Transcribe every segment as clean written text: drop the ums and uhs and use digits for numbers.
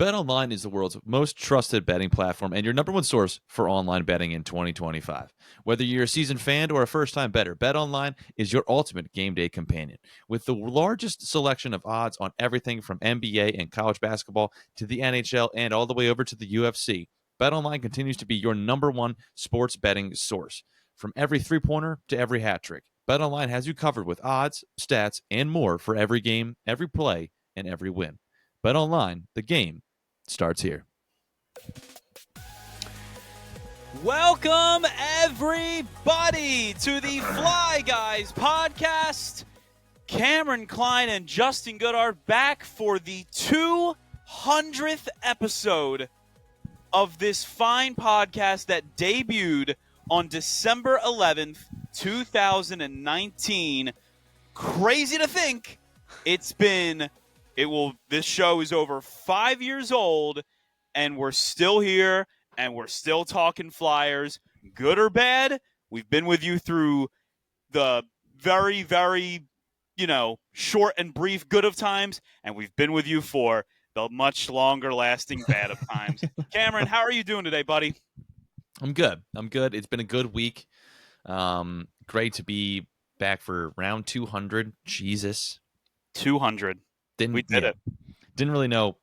BetOnline is the world's most trusted betting platform and your number one source for online betting in 2025. Whether you're a seasoned fan or a first-time bettor, BetOnline is your ultimate game day companion. With the largest selection of odds on everything from NBA and college basketball to the NHL and all the way over to the UFC, BetOnline continues to be your number one sports betting source. From every three-pointer to every hat trick, BetOnline has you covered with odds, stats, and more for every game, every play, and every win. BetOnline, the game starts here. Welcome, everybody, to the Fly Guys podcast. Cameron Klein and Justin Good are back for the 200th episode of this fine podcast that debuted on December 11th, 2019. Crazy to think this show is over 5 years old, and we're still here, and we're still talking Flyers. Good or bad, we've been with you through the very, very, short and brief good of times, and we've been with you for the much longer lasting bad of times. Cameron, how are you doing today, buddy? I'm good. It's been a good week. Great to be back for round 200. Jesus. 200. We did it. Didn't really know.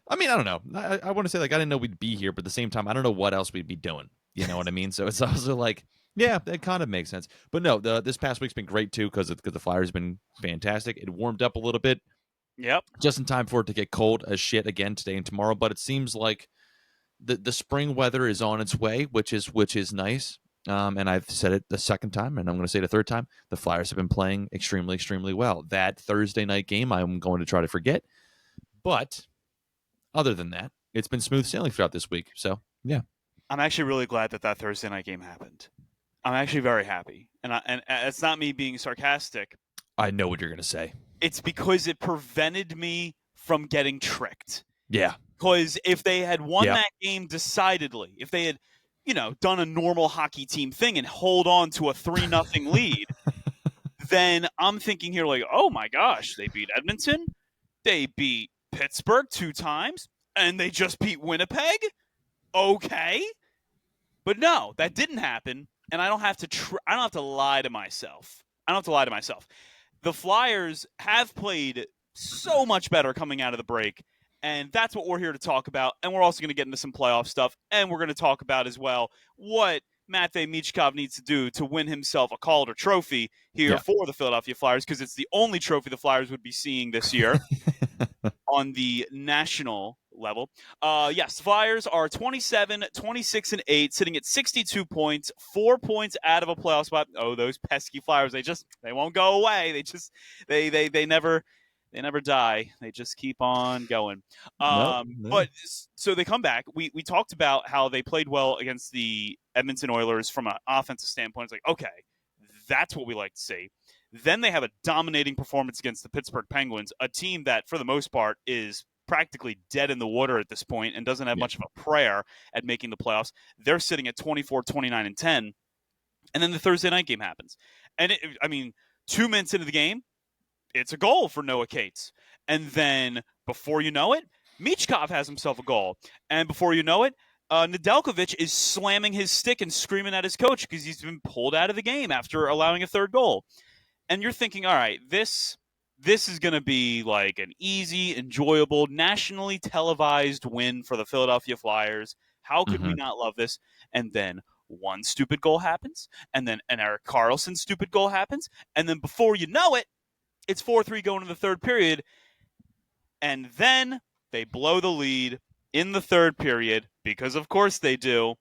I mean, I don't know. I want to say, I didn't know we'd be here, but at the same time, I don't know what else we'd be doing. You know what I mean? So it's also yeah, that kind of makes sense. But no, this past week's been great, too, because the Flyers have been fantastic. It warmed up a little bit. Yep. Just in time for it to get cold as shit again today and tomorrow. But it seems like the spring weather is on its way, which is nice. And I've said it the second time, and I'm going to say it a third time. The Flyers have been playing extremely, extremely well. That Thursday night game, I'm going to try to forget. But other than that, it's been smooth sailing throughout this week. So, yeah. I'm actually really glad that Thursday night game happened. I'm actually very happy. And it's not me being sarcastic. I know what you're going to say. It's because it prevented me from getting tricked. Yeah. Because if they had won that game decidedly, if they had done a normal hockey team thing and hold on to a 3-0 lead, then I'm thinking here oh my gosh, they beat Edmonton, they beat Pittsburgh 2 times, and they just beat Winnipeg? Okay. But no, that didn't happen, and I don't have to lie to myself. The Flyers have played so much better coming out of the break. And that's what we're here to talk about. And we're also going to get into some playoff stuff. And we're going to talk about as well what Matvei Michkov needs to do to win himself a Calder trophy here for the Philadelphia Flyers, because it's the only trophy the Flyers would be seeing this year on the national level. Yes, the Flyers are 27, 26, and 8, sitting at 62 points, 4 points out of a playoff spot. Oh, those pesky Flyers, they won't go away. They never die. They just keep on going. But so they come back. We talked about how they played well against the Edmonton Oilers from an offensive standpoint. It's okay, that's what we like to see. Then they have a dominating performance against the Pittsburgh Penguins, a team that for the most part is practically dead in the water at this point and doesn't have much of a prayer at making the playoffs. They're sitting at 24, 29, and 10. And then the Thursday night game happens. And 2 minutes into the game, it's a goal for Noah Cates. And then before you know it, Michkov has himself a goal. And before you know it, Nedeljkovic is slamming his stick and screaming at his coach because he's been pulled out of the game after allowing a third goal. And you're thinking, all right, this is going to be an easy, enjoyable, nationally televised win for the Philadelphia Flyers. How could we not love this? And then one stupid goal happens, and then an Erik Karlsson stupid goal happens, and then before you know it, it's 4-3 going into the third period, and then they blow the lead in the third period, because of course they do.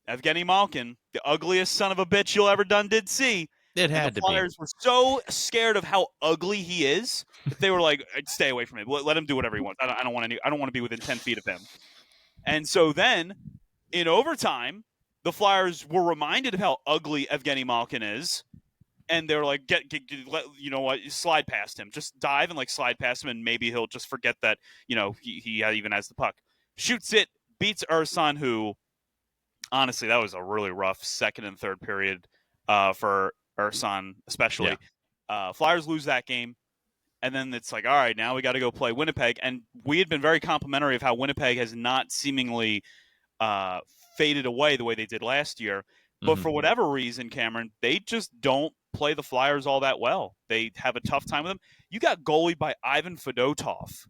Evgeny Malkin, the ugliest son of a bitch you'll ever did see. It had to be. The Flyers were so scared of how ugly he is, they were like, stay away from him. Let him do whatever he wants. I don't want to be within 10 feet of him. And so then, in overtime, the Flyers were reminded of how ugly Evgeny Malkin is. And they were like, you know what, slide past him. Just dive and slide past him, and maybe he'll just forget that, he even has the puck. Shoots it, beats Ursan, who, honestly, that was a really rough second and third period for Ursan especially. Yeah. Flyers lose that game. and then it's like, all right, now we got to go play Winnipeg. And we had been very complimentary of how Winnipeg has not seemingly uh, faded away the way they did last year. But Mm-hmm. for whatever reason, Cameron, they just don't play the Flyers all that well. They have a tough time with them. You got goalied by Ivan Fedotov.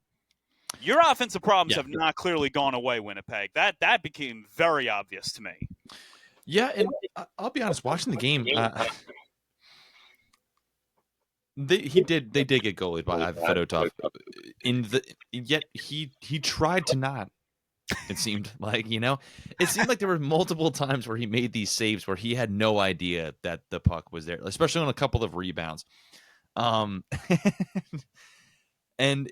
Your offensive problems have not clearly gone away, Winnipeg. That became very obvious to me. Yeah, and I'll be honest, watching the game, they did get goalied by Ivan Fedotov. Yet he tried to not. It seemed like, it seemed like there were multiple times where he made these saves where he had no idea that the puck was there, especially on a couple of rebounds. And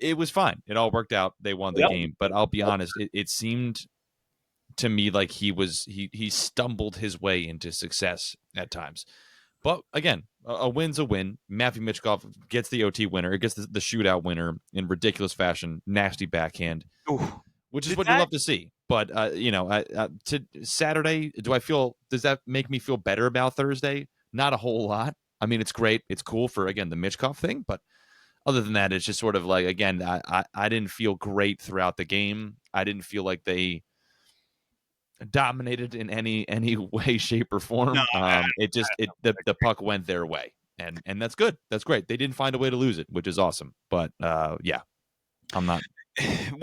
it was fine. It all worked out. They won the game. But I'll be honest, it seemed to me like he stumbled his way into success at times. But again, a win's a win. Matvei Michkov gets the OT winner. It gets the shootout winner in ridiculous fashion, nasty backhand, which is what you love to see. But to Saturday, does that make me feel better about Thursday? Not a whole lot. I mean, it's great. It's cool for, again, the Michkov thing. But other than that, it's just sort of like, again, I didn't feel great throughout the game. I didn't feel like they dominated in any way, shape, or form. The puck went their way, and that's good. That's great. They didn't find a way to lose it, which is awesome. But yeah, I'm not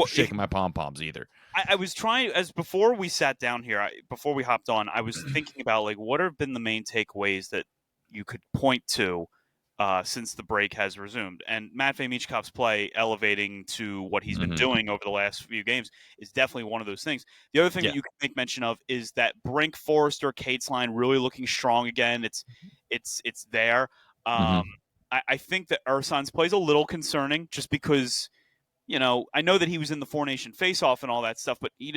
shaking my pom poms either. I was trying, as before we sat down here, before we hopped on, I was thinking about, like, what have been the main takeaways that you could point to since the break has resumed. And Matvei Michkov's play elevating to what he's been doing over the last few games is definitely one of those things. The other thing that you can make mention of is that Brink, Forrester, Cates line really looking strong again. It's there. I think that Ursan's play is a little concerning just because, I know that he was in the Four Nation faceoff and all that stuff, but he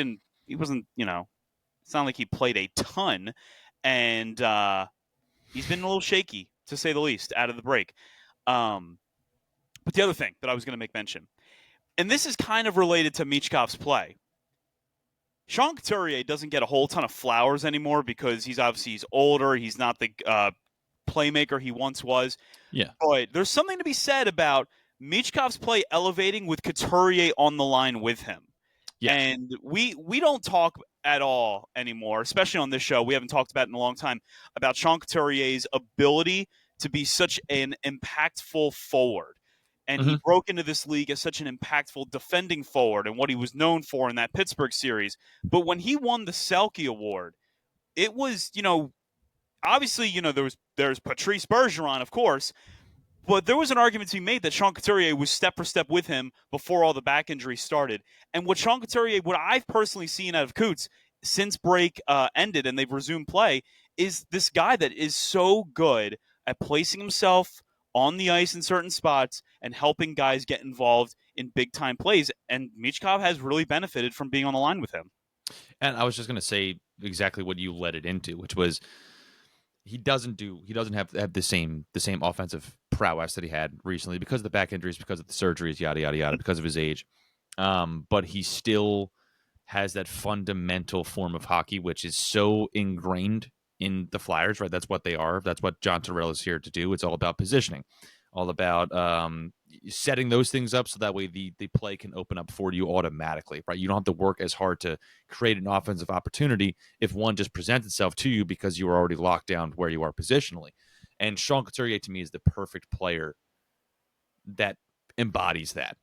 wasn't, it's not like he played a ton. And he's been a little shaky, to say the least, out of the break. But the other thing that I was going to make mention, and this is kind of related to Michkov's play. Sean Couturier doesn't get a whole ton of flowers anymore because he's older. He's not the playmaker he once was. Yeah. But there's something to be said about Michkov's play elevating with Couturier on the line with him. Yeah. And we don't talk at all anymore, especially on this show. We haven't talked about it in a long time, about Sean Couturier's ability to be such an impactful forward. And he broke into this league as such an impactful defending forward and what he was known for in that Pittsburgh series. But when he won the Selke Award, it was, obviously, there's Patrice Bergeron, of course, but there was an argument to be made that Sean Couturier was step for step with him before all the back injuries started. And what I've personally seen out of Coots since break ended and they've resumed play, is this guy that is so good at placing himself on the ice in certain spots and helping guys get involved in big-time plays. And Michkov has really benefited from being on the line with him. And I was just going to say exactly what you led it into, which was he doesn't have the same offensive prowess that he had recently because of the back injuries, because of the surgeries, yada yada yada, because of his age. But he still has that fundamental form of hockey, which is so ingrained in the Flyers, right? That's what they are. That's what John Tortorella is here to do. It's all about positioning, all about setting those things up so that way the play can open up for you automatically, right? You don't have to work as hard to create an offensive opportunity if one just presents itself to you because you are already locked down where you are positionally. And Sean Couturier, to me, is the perfect player that embodies that.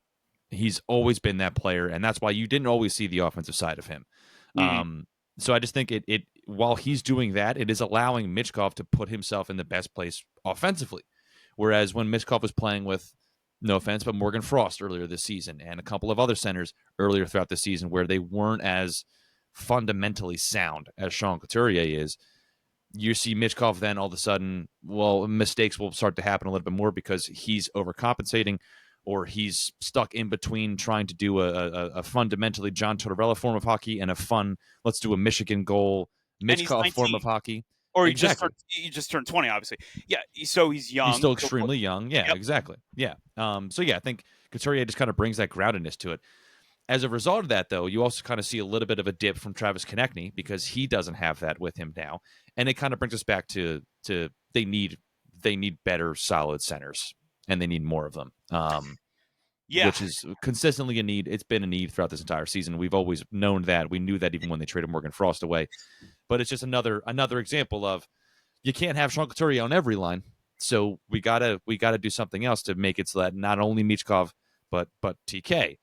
He's always been that player, and that's why you didn't always see the offensive side of him. So I just think it while he's doing that, it is allowing Michkov to put himself in the best place offensively. Whereas when Michkov was playing with, no offense, but Morgan Frost earlier this season and a couple of other centers earlier throughout the season where they weren't as fundamentally sound as Sean Couturier is, you see Michkov then all of a sudden, mistakes will start to happen a little bit more because he's overcompensating or he's stuck in between trying to do a fundamentally John Tortorella form of hockey and a fun, let's do a Michigan goal Michkov form of hockey. Or he just turned 20, obviously. Yeah, so he's young. He's still extremely young. Yeah, exactly. Yeah. I think Couturier just kind of brings that groundedness to it. As a result of that, though, you also kind of see a little bit of a dip from Travis Konechny because he doesn't have that with him now. And it kind of brings us back to they need better, solid centers, and they need more of them. Yeah. which is consistently a need. It's been a need throughout this entire season. We've always known that. We knew that even when they traded Morgan Frost away. But it's just another example of you can't have Sean Couturier on every line. So we gotta do something else to make it so that not only Michkov but TK,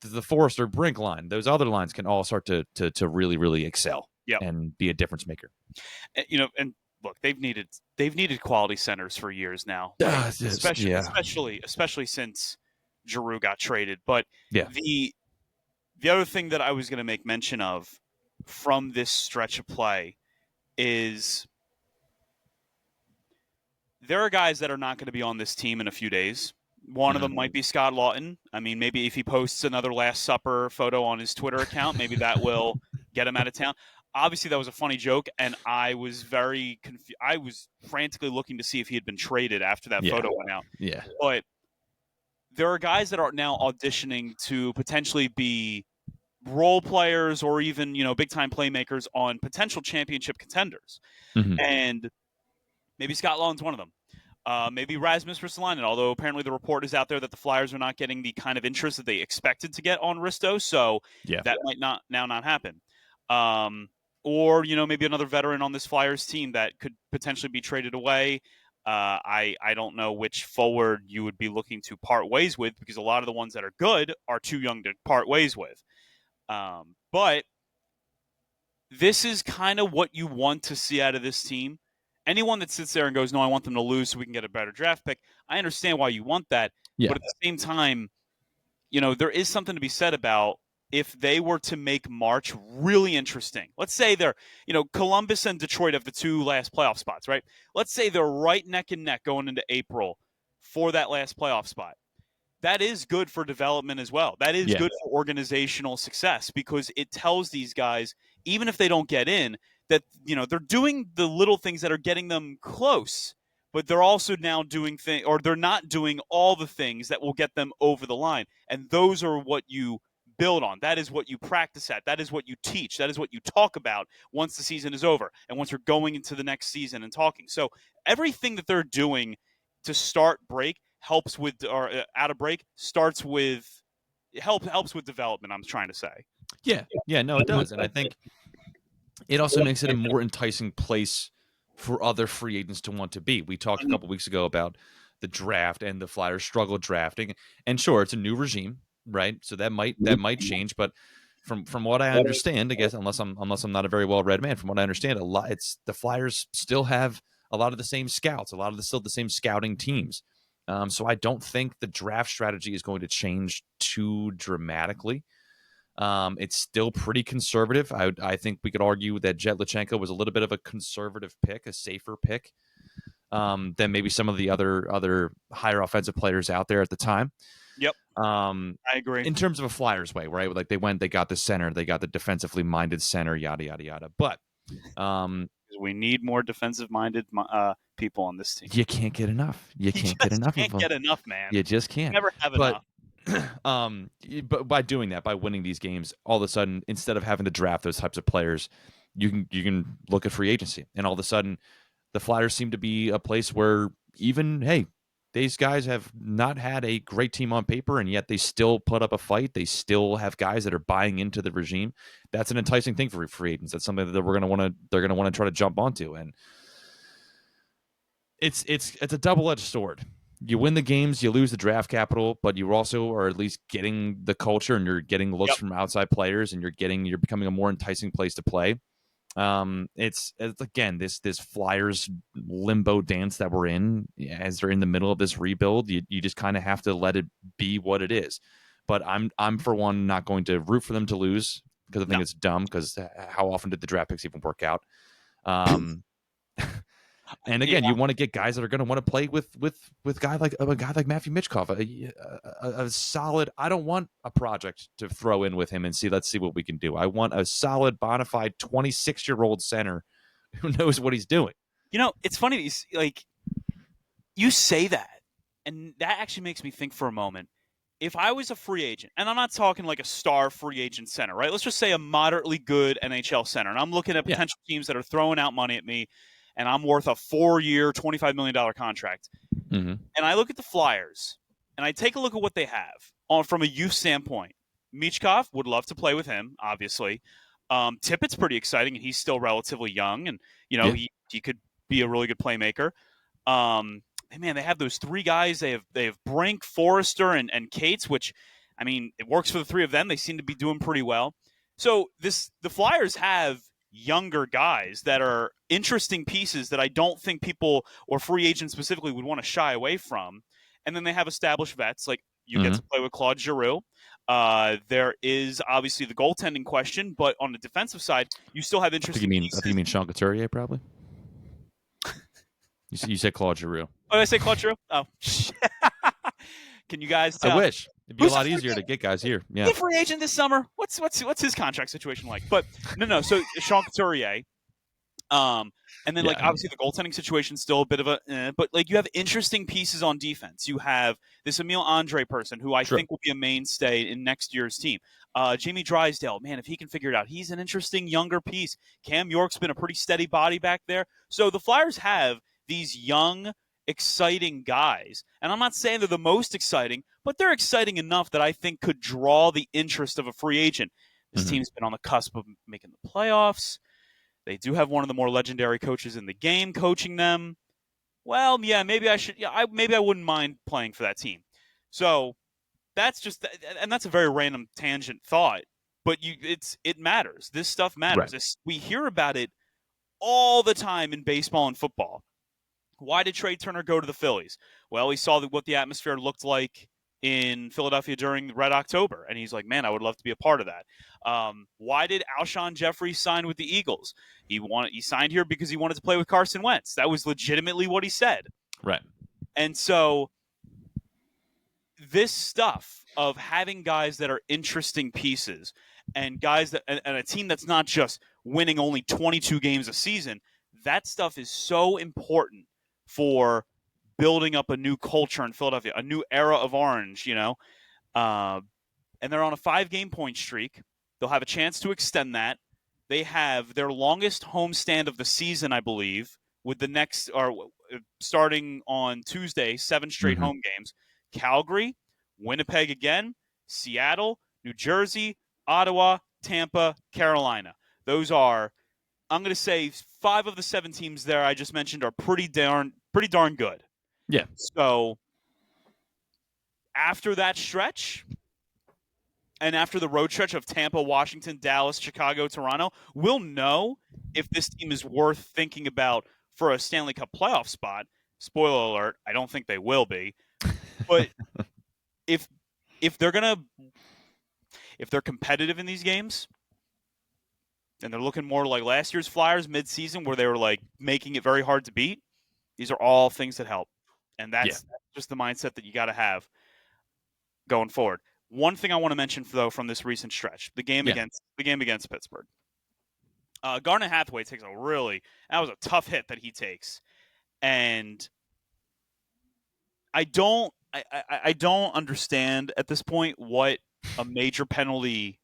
the Forrester Brink line, those other lines can all start to really, really excel and be a difference maker. And look, they've needed quality centers for years now, especially since Giroux got traded. But the other thing that I was going to make mention of from this stretch of play is there are guys that are not going to be on this team in a few days. One of them might be Scott Lawton. I mean, maybe if he posts another Last Supper photo on his Twitter account, maybe that will get him out of town. Obviously, that was a funny joke, and I was very confused. I was frantically looking to see if he had been traded after that photo went out. Yeah. But there are guys that are now auditioning to potentially be role players or even, big-time playmakers on potential championship contenders. Mm-hmm. And maybe Scott Lawton's one of them. Maybe Rasmus Ristolainen, although apparently the report is out there that the Flyers are not getting the kind of interest that they expected to get on Risto, so that might not happen. Or, maybe another veteran on this Flyers team that could potentially be traded away. I don't know which forward you would be looking to part ways with, because a lot of the ones that are good are too young to part ways with. But this is kind of what you want to see out of this team. Anyone that sits there and goes, no, I want them to lose so we can get a better draft pick, I understand why you want that. Yeah. But at the same time, there is something to be said about if they were to make March really interesting. Let's say they're, Columbus and Detroit have the two last playoff spots, right? Let's say they're right neck and neck going into April for that last playoff spot. That is good for development as well. That is good for organizational success, because it tells these guys, even if they don't get in, that they're doing the little things that are getting them close, but they're also now doing things, or they're not doing all the things that will get them over the line. And those are what you build on. That is what you practice at. That is what you teach. That is what you talk about once the season is over and once you're going into the next season and talking. So everything that they're doing to start break helps with, or out of break starts with, helps with development, I'm trying to say. Yeah, no, it does. And I think it also makes it a more enticing place for other free agents to want to be. We talked a couple weeks ago about the draft, and the Flyers struggle drafting. And sure, it's a new regime, right? So that might change. But from what I understand, I guess, unless I'm not a very well read man, from what I understand, it's the Flyers still have a lot of the same scouts, still the same scouting teams. So I don't think the draft strategy is going to change too dramatically. It's still pretty conservative. I think we could argue that Jet Lachenko was a little bit of a conservative pick, a safer pick than maybe some of the other higher offensive players out there at the time. Yep. I agree. In terms of a Flyers way, right? Like they got the center, they got the defensively minded center, yada yada yada. But we need more defensive minded people on this team. You can't get enough. You can't get enough. Can't get enough, man. You just can't. Never have enough. But by doing that, by winning these games, all of a sudden, instead of having to draft those types of players, you can look at free agency, and all of a sudden, the Flyers seem to be a place where even these guys have not had a great team on paper, and yet they still put up a fight. They still have guys that are buying into the regime. That's an enticing thing for free agents. That's something that they're going to want to try to jump onto, and it's a double-edged sword. You win the games, you lose the draft capital, but you also are at least getting the culture, and you're getting looks from outside players, and you're becoming a more enticing place to play. It's again this Flyers limbo dance that we're in as they're in the middle of this rebuild. You just kind of have to let it be what it is. But I'm for one not going to root for them to lose, because I think it's dumb. Because how often did the draft picks even work out? And again, you want to get guys that are going to want to play with a guy like Matvei Michkov, a solid. I don't want a project to throw in with him and let's see what we can do. I want a solid, bona fide 26-year-old center who knows what he's doing. It's funny. Like, you say that, and that actually makes me think for a moment. If I was a free agent, and I'm not talking like a star free agent center, right? Let's just say a moderately good NHL center, and I'm looking at potential teams that are throwing out money at me, and I'm worth a 4-year, $25 million contract. Mm-hmm. And I look at the Flyers, and I take a look at what they have from a youth standpoint. Michkov, would love to play with him, obviously. Tippett's pretty exciting, and he's still relatively young, and Yeah. he could be a really good playmaker. And man, they have those three guys. They have Brink, Forrester, and Cates, which, I mean, it works for the three of them. They seem to be doing pretty well. So the Flyers have younger guys that are interesting pieces that I don't think people or free agents specifically would want to shy away from. And then they have established vets, like you get to play with Claude Giroux. There is obviously the goaltending question, but on the defensive side, you still have interesting pieces. I think you mean Sean Couturier, probably. You said Claude Giroux. Oh, did I say Claude Giroux? Oh, can you guys tell? I wish. It'd be a lot easier to get guys here. Yeah. The free agent this summer. What's his contract situation like? But no. So Sean Couturier, and then obviously the goaltending situation still a bit of a, but you have interesting pieces on defense. You have this Emil Andre person who I think will be a mainstay in next year's team. Jamie Drysdale, man, if he can figure it out, he's an interesting younger piece. Cam York's been a pretty steady body back there. So the Flyers have these young, exciting guys. And I'm not saying they're the most exciting, but they're exciting enough that I think could draw the interest of a free agent. This team's been on the cusp of making the playoffs. They do have one of the more legendary coaches in the game coaching them. Well, yeah, maybe I should. Yeah, maybe I wouldn't mind playing for that team. So that's just, and that's a very random tangent thought, but it matters. This stuff matters. Right. We hear about it all the time in baseball and football. Why did Trey Turner go to the Phillies? Well, he saw what the atmosphere looked like in Philadelphia during Red October, and he's like, man, I would love to be a part of that. Why did Alshon Jeffrey sign with the Eagles? He signed here because he wanted to play with Carson Wentz. That was legitimately what he said. Right. And so this stuff of having guys that are interesting pieces and guys that and a team that's not just winning only 22 games a season, that stuff is so important for building up a new culture in Philadelphia, a new era of orange, and they're on a 5-game point streak. They'll have a chance to extend that. They have their longest homestand of the season, I believe, with the next, or starting on Tuesday, 7 straight home games. Calgary, Winnipeg again, Seattle, New Jersey, Ottawa, Tampa, Carolina. Those are, I'm going to say 5 of the 7 teams there I just mentioned are pretty darn good. Yeah. So after that stretch, and after the road stretch of Tampa, Washington, Dallas, Chicago, Toronto, we'll know if this team is worth thinking about for a Stanley Cup playoff spot. Spoiler alert, I don't think they will be. But if they're competitive in these games, and they're looking more like last year's Flyers mid-season where they were making it very hard to beat, these are all things that help. And that's just the mindset that you got to have going forward. One thing I want to mention, though, from this recent stretch, the game against Pittsburgh. Garnet Hathaway takes that was a tough hit that he takes. And I don't understand at this point what a major penalty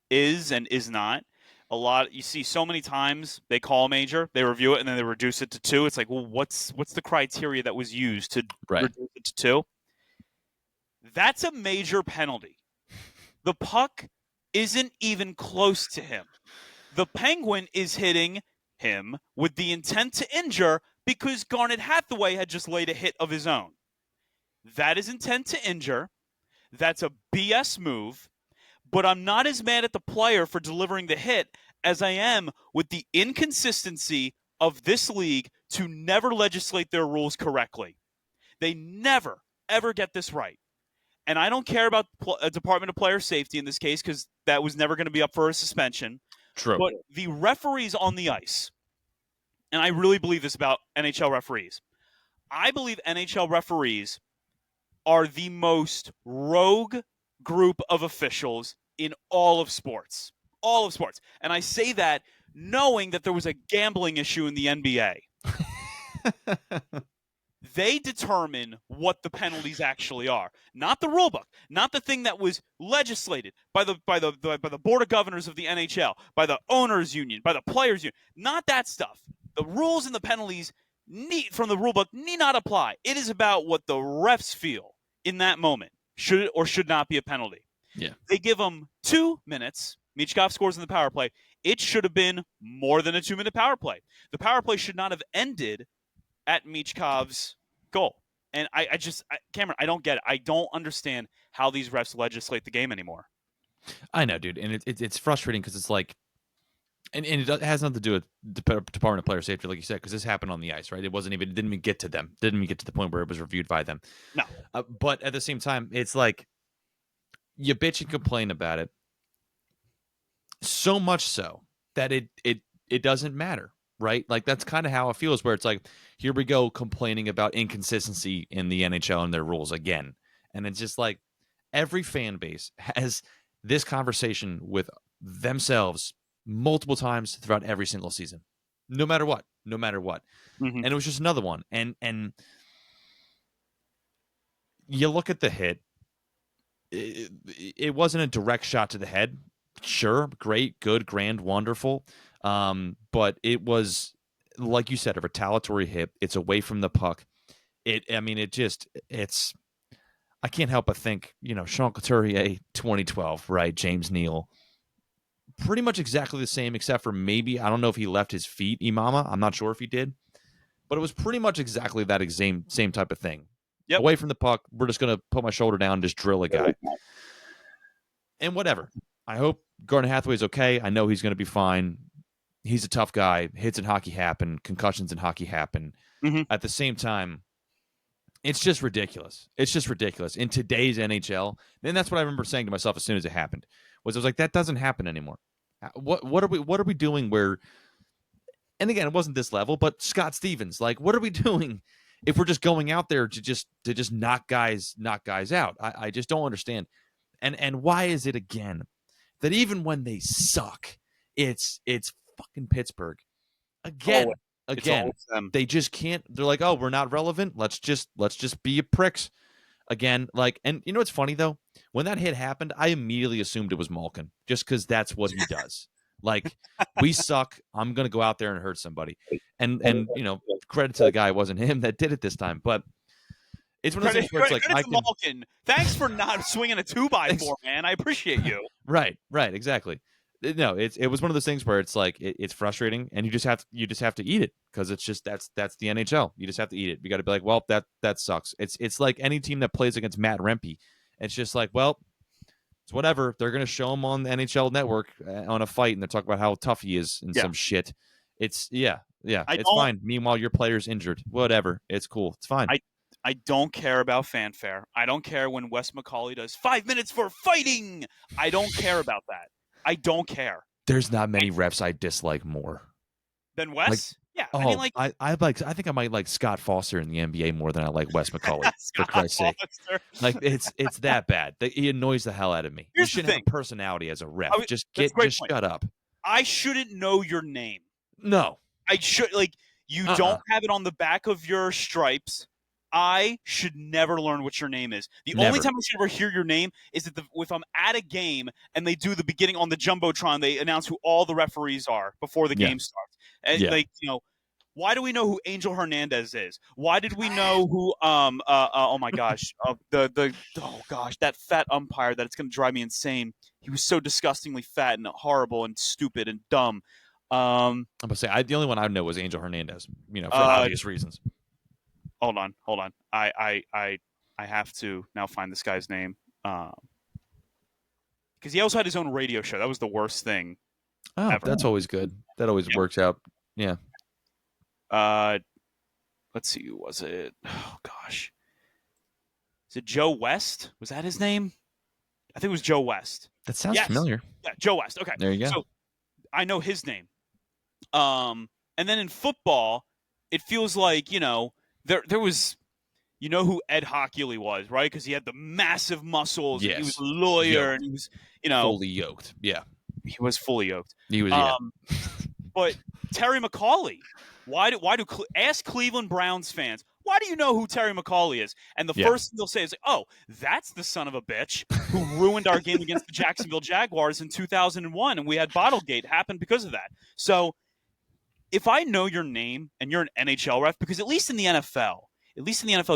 is and is not. You see so many times they call a major, they review it, and then they reduce it to 2. It's like, well, what's the criteria that was used to reduce it to 2? That's a major penalty. The puck isn't even close to him. The Penguin is hitting him with the intent to injure because Garnet Hathaway had just laid a hit of his own. That is intent to injure. That's a BS move. But I'm not as mad at the player for delivering the hit as I am with the inconsistency of this league to never legislate their rules correctly. They never, ever get this right. And I don't care about Department of Player Safety in this case because that was never going to be up for a suspension. True. But the referees on the ice, and I really believe this about NHL referees, I believe NHL referees are the most rogue group of officials in all of sports. All of sports. And I say that knowing that there was a gambling issue in the NBA. They determine what the penalties actually are, not the rule book, not the thing that was legislated by the board of governors of the NHL, by the owners union, by the players union, not that stuff. The rules and the penalties from the rule book need not apply. It is about what the refs feel in that moment should or should not be a penalty. Yeah. They give him 2 minutes. Michkov scores in the power play. It should have been more than a 2-minute power play. The power play should not have ended at Michkov's goal. And Cameron, I don't get it. I don't understand how these refs legislate the game anymore. I know, dude, and it's frustrating because it's like, and it has nothing to do with the Department of Player Safety, like you said, because this happened on the ice, right? It didn't even get to them. Didn't even get to the point where it was reviewed by them. No. But at the same time, it's like you bitch and complain about it so much so that it doesn't matter, right? Like that's kind of how it feels, where it's like, here we go complaining about inconsistency in the NHL and their rules again. And it's just like every fan base has this conversation with themselves multiple times throughout every single season, no matter what. Mm-hmm. And it was just another one. And you look at the hit, it wasn't a direct shot to the head. Sure, great, good, grand, wonderful. But it was, like you said, a retaliatory hit. It's away from the puck. It's I can't help but think, Sean Couturier 2012, right? James Neal. Pretty much exactly the same, except for maybe, I don't know if he left his feet, Imama. I'm not sure if he did. But it was pretty much exactly that same type of thing. Yep. Away from the puck, we're just going to put my shoulder down and just drill a guy. And whatever. I hope Gordon Hathaway's okay. I know he's going to be fine. He's a tough guy. Hits in hockey happen. Concussions in hockey happen. Mm-hmm. At the same time, it's just ridiculous. It's just ridiculous. In today's NHL, and that's what I remember saying to myself as soon as it happened, was I was like, that doesn't happen anymore. What are we doing where, and again, it wasn't this level, but Scott Stevens, like, what are we doing if we're just going out there to just knock guys out? I just don't understand. And why is it again that even when they suck, it's fucking Pittsburgh again. They just can't. They're like, oh, we're not relevant. Let's just be a pricks again. Like, and you know what's funny though? When that hit happened, I immediately assumed it was Malkin, just because that's what he does. Like, we suck. I'm gonna go out there and hurt somebody. And credit to the guy, it wasn't him that did it this time, but it's one of those things where it's like, Malkin. Thanks for not swinging a 2x4, man. I appreciate you. Right, exactly. No, it was one of those things where it's like it's frustrating, and you just have to eat it, because it's just that's the NHL. You just have to eat it. You got to be like, well, that sucks. It's like any team that plays against Matt Rempe. It's just like, well, it's whatever. They're gonna show him on the NHL Network on a fight, and they're talking about how tough he is and some shit. It's it's fine. Meanwhile, your player's injured. Whatever. It's cool. It's fine. I don't care about fanfare. I don't care when Wes McCauley does 5 minutes for fighting. I don't care about that. I don't care. There's not many refs I dislike more than Wes. Yeah. Oh, I think I might like Scott Foster in the NBA more than I like Wes McCauley. For Christ's sake, like it's that bad. He annoys the hell out of me. You shouldn't have a personality as a ref. Just shut up. I shouldn't know your name. No, I should you don't have it on the back of your stripes. I should never learn what your name is. The only time I should ever hear your name is if I'm at a game and they do the beginning on the Jumbotron, they announce who all the referees are before the game starts. And why do we know who Angel Hernandez is? Why did we know who oh my gosh, that fat umpire that it's going to drive me insane. He was so disgustingly fat and horrible and stupid and dumb. I'm going to say the only one I know was Angel Hernandez, for obvious reasons. Hold on. I have to now find this guy's name because he also had his own radio show. That was the worst thing. Oh, ever. That's always good. That always works out. Yeah. Let's see. Who was it? Oh gosh. Is it Joe West? Was that his name? I think it was Joe West. That sounds familiar. Yeah, Joe West. Okay. There you go. So I know his name. And then in football, it feels like there was, who Ed Hockley was, right? Because he had the massive muscles. Yes. And he was a lawyer, and he was, fully yoked. Yeah, he was fully yoked. He was. Yeah. But Terry McAuley, ask Cleveland Browns fans, why do you know who Terry McAuley is? And the first thing they'll say is, oh, that's the son of a bitch who ruined our game against the Jacksonville Jaguars in 2001, and we had Bottlegate happen because of that. So if I know your name and you're an NHL ref, because at least in the NFL,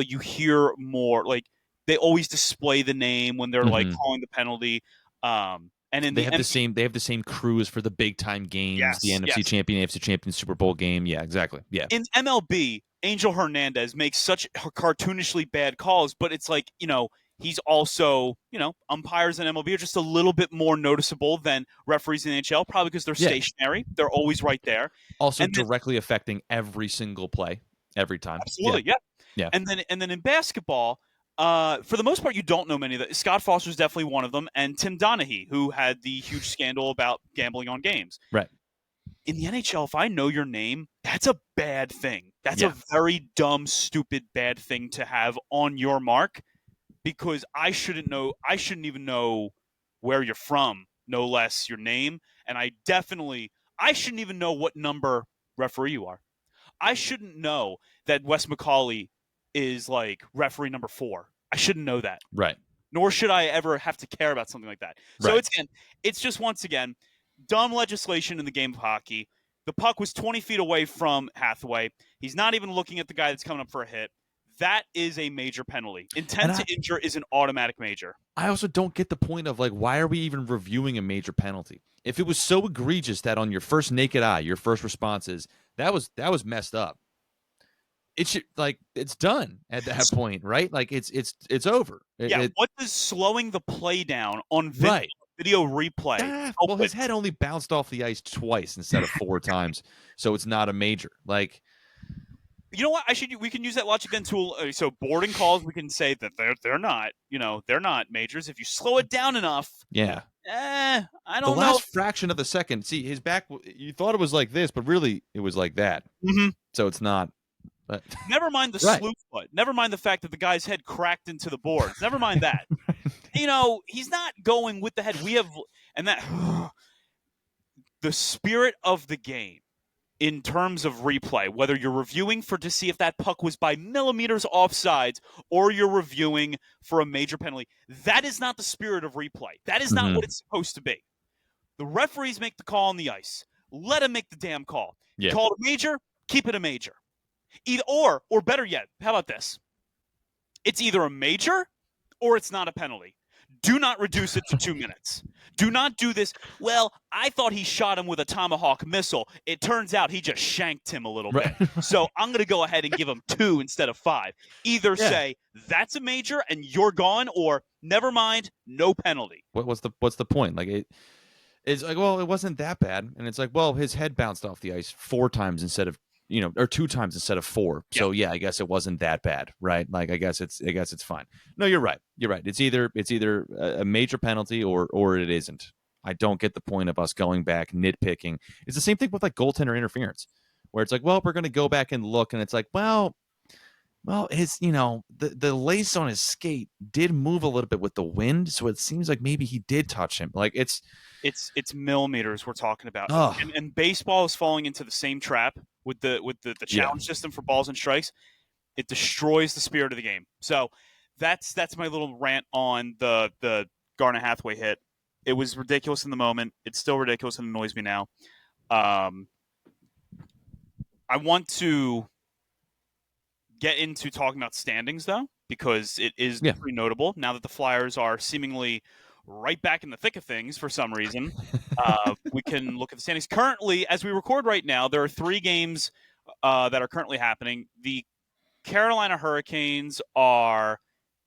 you hear more, like, they always display the name when they're like calling the penalty. And in they the have the same crews for the big time games, the NFC champion, AFC champion, Super Bowl game. Yeah, exactly. Yeah. In MLB, Angel Hernandez makes such cartoonishly bad calls, but it's like, he's also, umpires in MLB are just a little bit more noticeable than referees in the NHL, probably because they're stationary. They're always right there. Also directly affecting every single play, every time. Absolutely, yeah. And then in basketball, for the most part, you don't know many of them. Scott Foster's definitely one of them, and Tim Donaghy, who had the huge scandal about gambling on games. Right. In the NHL, if I know your name, that's a bad thing. That's a very dumb, stupid, bad thing to have on your mark, because I shouldn't even know where you're from, no less your name. And I shouldn't even know what number referee you are. I shouldn't know that Wes McCauley is like referee number 4. I shouldn't know that. Right. Nor should I ever have to care about something like that. So it's just, once again, dumb legislation in the game of hockey. The puck was 20 feet away from Hathaway. He's not even looking at the guy that's coming up for a hit. That is a major penalty. Intent to injure is an automatic major. I also don't get the point of, like, why are we even reviewing a major penalty? If it was so egregious that on your first naked eye, your first response is, that was messed up. It should, like, it's done at that point, right? Like, it's over. What does slowing the play down on video replay? Well, his head only bounced off the ice twice instead of 4 times, so it's not a major. Like, you know what? We can use that logic then to so boarding calls. We can say that they're not, they're not majors. If you slow it down enough, I don't know. The last fraction of the second, see, his back. You thought it was like this, but really it was like that. Mm-hmm. So it's not. But never mind the sleuth foot. Never mind the fact that the guy's head cracked into the boards. Never mind that. He's not going with the head. The spirit of the game in terms of replay, whether you're reviewing to see if that puck was by millimeters offsides or you're reviewing for a major penalty, that is not the spirit of replay. That is not what it's supposed to be. The referees make the call on the ice. Let them make the damn call. Yeah. Call it a major, keep it a major. Or better yet, how about this? It's either a major or it's not a penalty. Do not reduce it to 2 minutes. Do not do this. Well, I thought he shot him with a Tomahawk missile. It turns out he just shanked him a little bit. So I'm going to go ahead and give him 2 instead of 5. Either say that's a major and you're gone, or never mind, no penalty. What's the point? Like, it's like, well, it wasn't that bad, and it's like, well, his head bounced off the ice 4 times instead of, or 2 times instead of 4. So I guess it wasn't that bad, right? Like, I guess it's fine. No, you're right. You're right. It's either a major penalty or it isn't. I don't get the point of us going back nitpicking. It's the same thing with, like, goaltender interference, where it's like, well, we're going to go back and look, and it's like, well, his, the lace on his skate did move a little bit with the wind, so it seems like maybe he did touch him. Like, it's millimeters we're talking about. And baseball is falling into the same trap with the challenge system for balls and strikes. It destroys the spirit of the game. So that's my little rant on the Garnet Hathaway hit. It was ridiculous in the moment. It's still ridiculous and annoys me now. I want to get into talking about standings, though, because it is pretty notable now that the Flyers are seemingly right back in the thick of things for some reason. We can look at the standings. Currently, as we record right now, there are 3 games that are currently happening. The Carolina Hurricanes are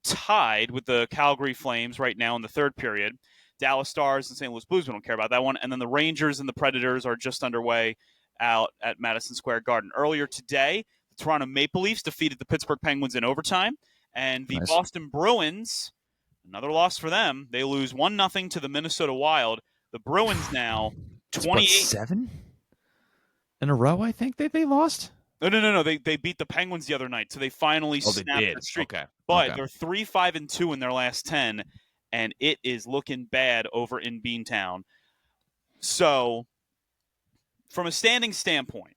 tied with the Calgary Flames right now in the 3rd period. Dallas Stars and St. Louis Blues, we don't care about that one. And then the Rangers and the Predators are just underway out at Madison Square Garden. Earlier today, the Toronto Maple Leafs defeated the Pittsburgh Penguins in overtime. And the Boston Bruins, another loss for them. They lose 1-0 to the Minnesota Wild. The Bruins now 7 in a row, I think they lost. No. They beat the Penguins the other night, so they finally snapped their streak. Okay. But they're 3-5-2 in their last 10, and it is looking bad over in Beantown. So, from a standing standpoint,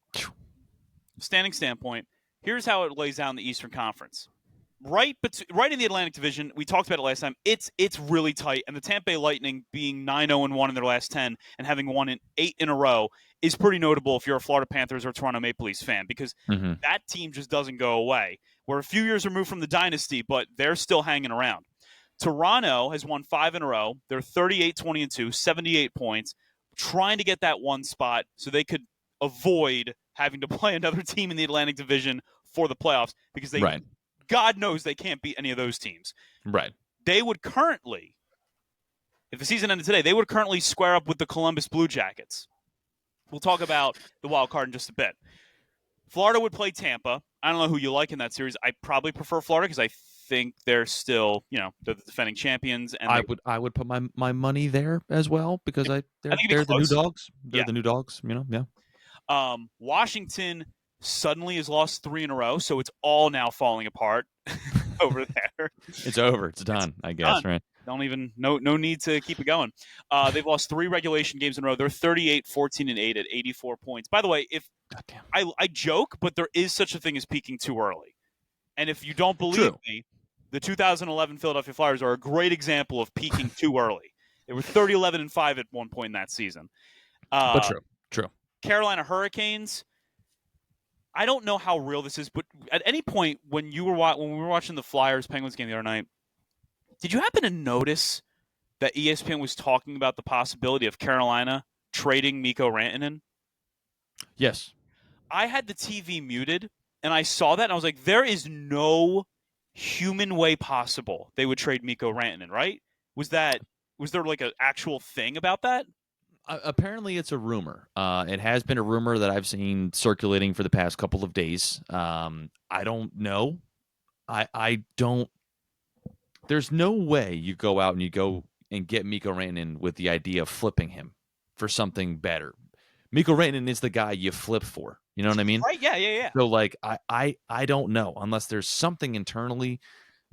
here's how it lays out in the Eastern Conference. Right in the Atlantic Division, we talked about it last time. It's really tight, and the Tampa Bay Lightning being 9-0-1 in their last 10 and having won 8 in a row is pretty notable if you're a Florida Panthers or Toronto Maple Leafs fan, because that team just doesn't go away. We're a few years removed from the dynasty, but they're still hanging around. Toronto has won 5 in a row. They're 38-20-2, 78 points, trying to get that one spot so they could avoid having to play another team in the Atlantic Division for the playoffs because they, Right. God knows they can't beat any of those teams. Right. They would currently, if the season ended today, they would currently square up with the Columbus Blue Jackets. We'll talk about the wild card in just a bit. Florida would play Tampa. I don't know who you like in that series. I probably prefer Florida because I think they're still, they're the defending champions. And I would put my money there as well because they're the new dogs. They're the new dogs. Yeah. Washington suddenly has lost 3 in a row, so it's all now falling apart over there. It's over. It's done. I guess. Done. Right. Don't even no need to keep it going. They've lost 3 regulation games in a row. They're 38-14-8 at 84 points. By the way, if I joke, but there is such a thing as peaking too early. And if you don't believe me, the 2011 Philadelphia Flyers are a great example of peaking too early. They were 30-11-5 at one point in that season. But true. Carolina Hurricanes. I don't know how real this is, but at any point when we were watching the Flyers Penguins game the other night, did you happen to notice that ESPN was talking about the possibility of Carolina trading Mikko Rantanen? Yes. I had the TV muted, and I saw that, and I was like, there is no human way possible they would trade Mikko Rantanen, right? Was there like an actual thing about that? Apparently, it's a rumor. It has been a rumor that I've seen circulating for the past couple of days. I don't know. I don't. There's no way you go out and you go and get Mikko Rantanen with the idea of flipping him for something better. Mikko Rantanen is the guy you flip for. You know what I mean? Right? Yeah. So, like, I don't know unless there's something internally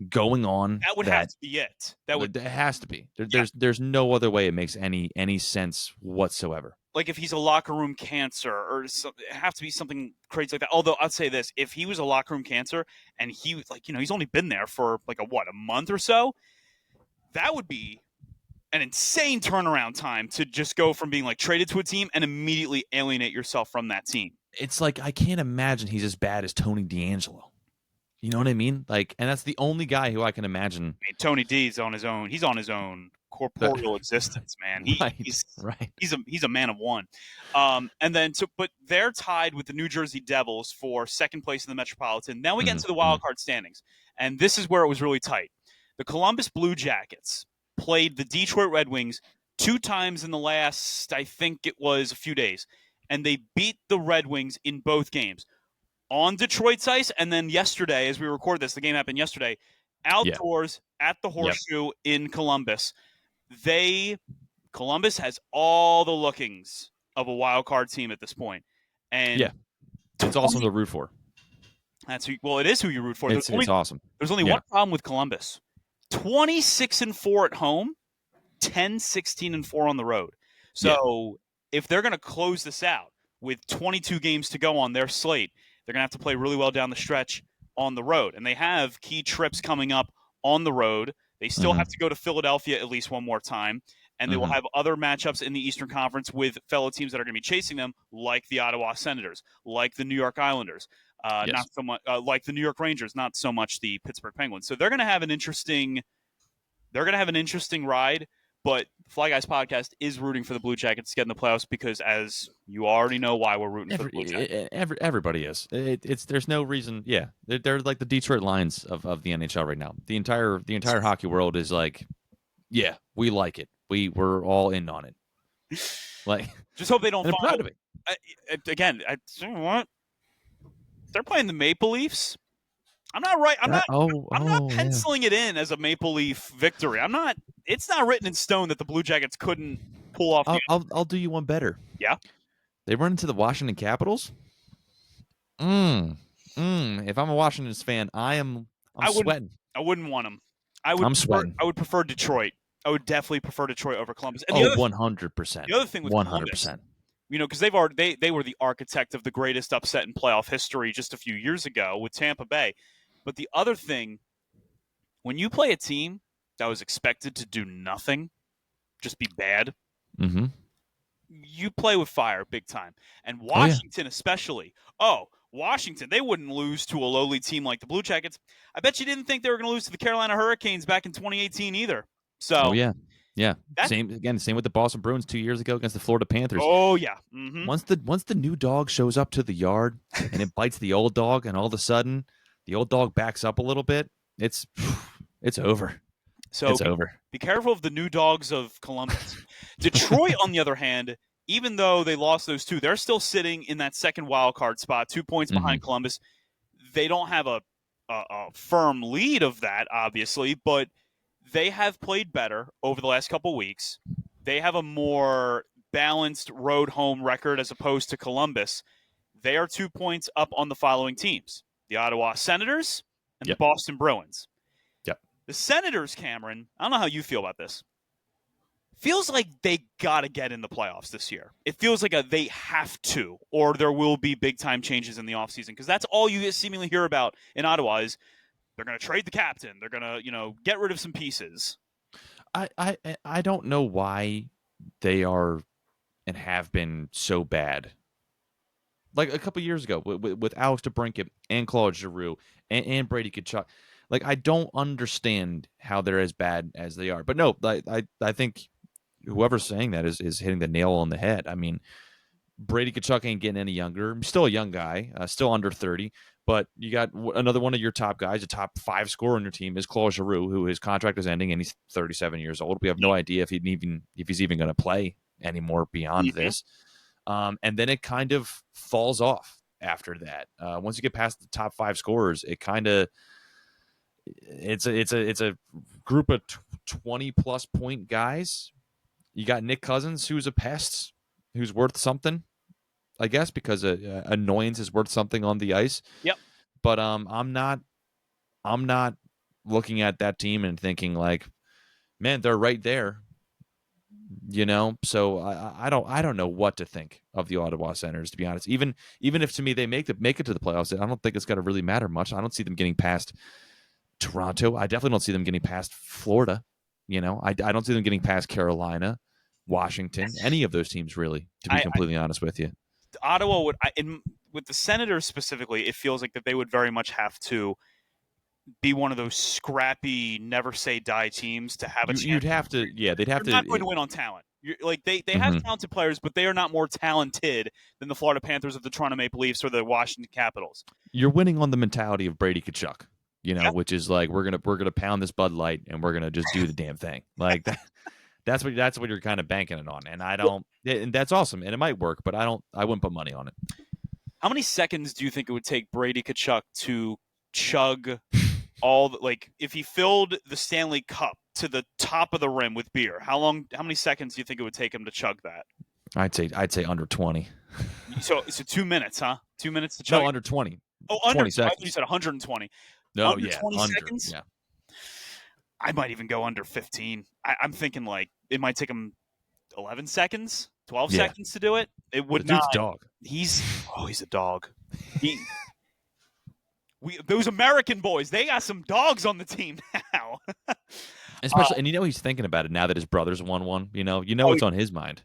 going on. That would have to be it. It has to be. There's no other way it makes any sense whatsoever. Like if he's a locker room cancer or something, it have to be something crazy like that. Although I'd say this, if he was a locker room cancer and he was like, he's only been there for like a month or so, that would be an insane turnaround time to just go from being like traded to a team and immediately alienate yourself from that team. It's like, I can't imagine he's as bad as Tony DeAngelo. You know what I mean? Like, and that's the only guy who I can imagine. I mean, Tony D's on his own. He's on his own corporeal existence, man. He's a man of one. But they're tied with the New Jersey Devils for second place in the Metropolitan. Then we get into the wild card standings, and this is where it was really tight. The Columbus Blue Jackets played the Detroit Red Wings 2 times in the last, I think it was a few days, and they beat the Red Wings in both games. On Detroit's ice, and then yesterday, as we record this, the game happened yesterday, outdoors at the Horseshoe in Columbus. Columbus has all the lookings of a wild card team at this point. And it's awesome to root for. It is who you root for. It's awesome. There's only one problem with Columbus. 26-4 at home, 10-16-4 on the road. So if they're going to close this out with 22 games to go on their slate, they're going to have to play really well down the stretch on the road. And they have key trips coming up on the road. They still have to go to Philadelphia at least one more time. And they will have other matchups in the Eastern Conference with fellow teams that are going to be chasing them, like the Ottawa Senators, like the New York Islanders, not so much like the New York Rangers, not so much the Pittsburgh Penguins. So they're going to have an interesting ride. But Fly Guys Podcast is rooting for the Blue Jackets to get in the playoffs because, as you already know, why we're rooting for the Blue Jackets. Everybody is. There's no reason. Yeah, they're like the Detroit Lions of the NHL right now. The entire hockey world is like, yeah, we like it. We're all in on it. Like, just hope they don't. I'm proud of it. What? They're playing the Maple Leafs. I'm not right. I'm not penciling it in as a Maple Leaf victory. It's not written in stone that the Blue Jackets couldn't pull off. I'll do you one better. Yeah. They run into the Washington Capitals. If I'm a Washington's fan, I'm sweating. I wouldn't want them. I'm sweating. I would prefer Detroit. I would definitely prefer Detroit over Columbus. And 100%. The other thing with 100%. Columbus, because they were the architect of the greatest upset in playoff history just a few years ago with Tampa Bay. But the other thing, when you play a team that was expected to do nothing, just be bad, you play with fire big time. And Washington especially. Washington, they wouldn't lose to a lowly team like the Blue Jackets. I bet you didn't think they were going to lose to the Carolina Hurricanes back in 2018 either. Oh So yeah, yeah. that. Same with the Boston Bruins 2 years ago against the Florida Panthers. Oh yeah. Mm-hmm. Once the new dog shows up to the yard and it bites the old dog, and all of a sudden the old dog backs up a little bit, it's over. So It's over. Be careful of the new dogs of Columbus. Detroit, on the other hand, even though they lost those two, they're still sitting in that second wild card spot, 2 points behind Columbus. They don't have a firm lead of that, obviously, but they have played better over the last couple weeks. They have a more balanced road home record as opposed to Columbus. They are 2 points up on the following teams: the Ottawa Senators and the Boston Bruins. Yep. The Senators, Cameron, I don't know how you feel about this. Feels like they got to get in the playoffs this year. It feels like they have to, or there will be big-time changes in the offseason, because that's all you seemingly hear about in Ottawa is they're going to trade the captain. They're going to, get rid of some pieces. I don't know why they are and have been so bad. Like a couple years ago with Alex DeBrincat and Claude Giroux and Brady Tkachuk. Like, I don't understand how they're as bad as they are. But no, I think whoever's saying that is hitting the nail on the head. I mean, Brady Tkachuk ain't getting any younger. Still a young guy, still under 30. But you got another one of your top guys, a top 5 scorer on your team is Claude Giroux, who his contract is ending, and he's 37 years old. We have no idea if he's even going to play anymore beyond this. And then it kind of falls off after that. Once you get past the top 5 scorers, it kind of it's a group of 20-plus point guys. You got Nick Cousins, who's a pest, who's worth something, I guess, because annoyance is worth something on the ice. Yep. But I'm not looking at that team and thinking like, man, they're right there. So I don't know what to think of the Ottawa Senators, to be honest. Even if to me they make it to the playoffs, I don't think it's going to really matter much. I don't see them getting past Toronto. I definitely don't see them getting past Florida. I don't see them getting past Carolina, Washington, any of those teams, really, to be completely honest with you. Ottawa would, with the Senators specifically, it feels like that they would very much have to be one of those scrappy, never say die teams to have a chance. You'd have to, yeah, they'd have to. They're not going to win on talent. They have talented players, but they are not more talented than the Florida Panthers or the Toronto Maple Leafs or the Washington Capitals. You're winning on the mentality of Brady Tkachuk, which is like we're gonna pound this Bud Light and we're gonna just do the damn thing. Like that. That's what you're kind of banking it on, and and that's awesome, and it might work, but I wouldn't put money on it. How many seconds do you think it would take Brady Tkachuk to chug if he filled the Stanley Cup to the top of the rim with beer? How many seconds do you think it would take him to chug that? I'd say under 20. So 2 minutes, huh? 2 minutes to chug. No, under 20. Oh, under 20 seconds. You said 120. No, under 20 seconds. Yeah. I might even go under 15. I'm thinking like it might take him 11 seconds, 12 seconds to do it. It would the not. Dude's dog. He's a dog. Those American boys, they got some dogs on the team now. Especially, and he's thinking about it now that his brothers won one. It's on his mind.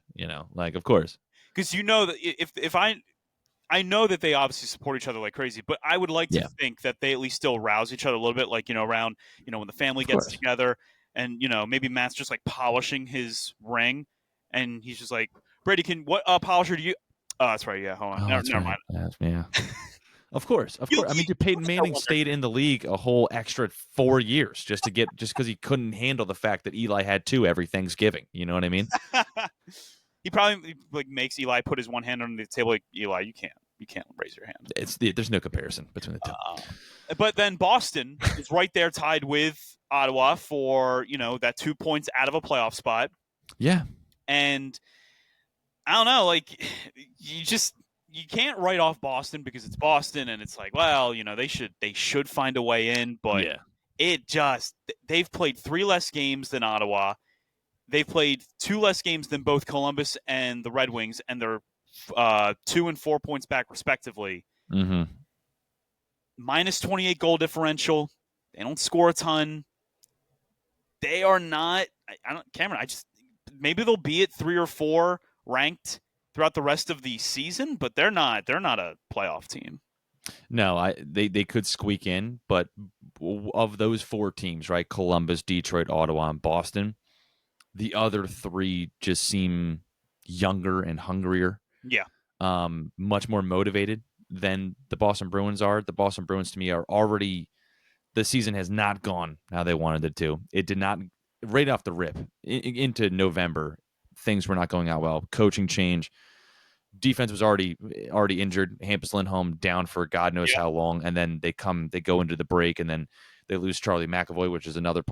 Like, of course. Because that if I know that they obviously support each other like crazy, but I would like to think that they at least still rouse each other a little bit, like, around, when the family gets together and, maybe Matt's just like polishing his ring and he's just like, Brady, what polisher do you? Oh, that's right. Yeah. Hold on. Never mind. Yeah. Of course. I mean, Peyton Manning stayed in the league a whole extra 4 years just because he couldn't handle the fact that Eli had 2 every Thanksgiving. You know what I mean? He probably makes Eli put his one hand on the table. Like, Eli, you can't raise your hand. There's no comparison between the two. But then Boston is right there, tied with Ottawa for that 2 points out of a playoff spot. Yeah, and I don't know, like you can't write off Boston because it's Boston, and it's like, well, they should find a way in, but they've played 3 less games than Ottawa. They've played 2 less games than both Columbus and the Red Wings, and they're 2 and 4 points back, respectively. Mm-hmm. Minus 28 goal differential. They don't score a ton. They are not. Cameron. Maybe they'll be at 3 or 4 ranked throughout the rest of the season, but they're not a playoff team. No, they could squeak in, but of those 4 teams, right? Columbus, Detroit, Ottawa, and Boston, the other 3 just seem younger and hungrier. Yeah. Much more motivated than the Boston Bruins are. The Boston Bruins, to me, are already, the season has not gone how they wanted it to. It did not, right off the rip into November. Things were not going out well. Coaching change, defense was already injured. Hampus Lindholm down for God knows how long, and then they go into the break, and then they lose Charlie McAvoy, which is another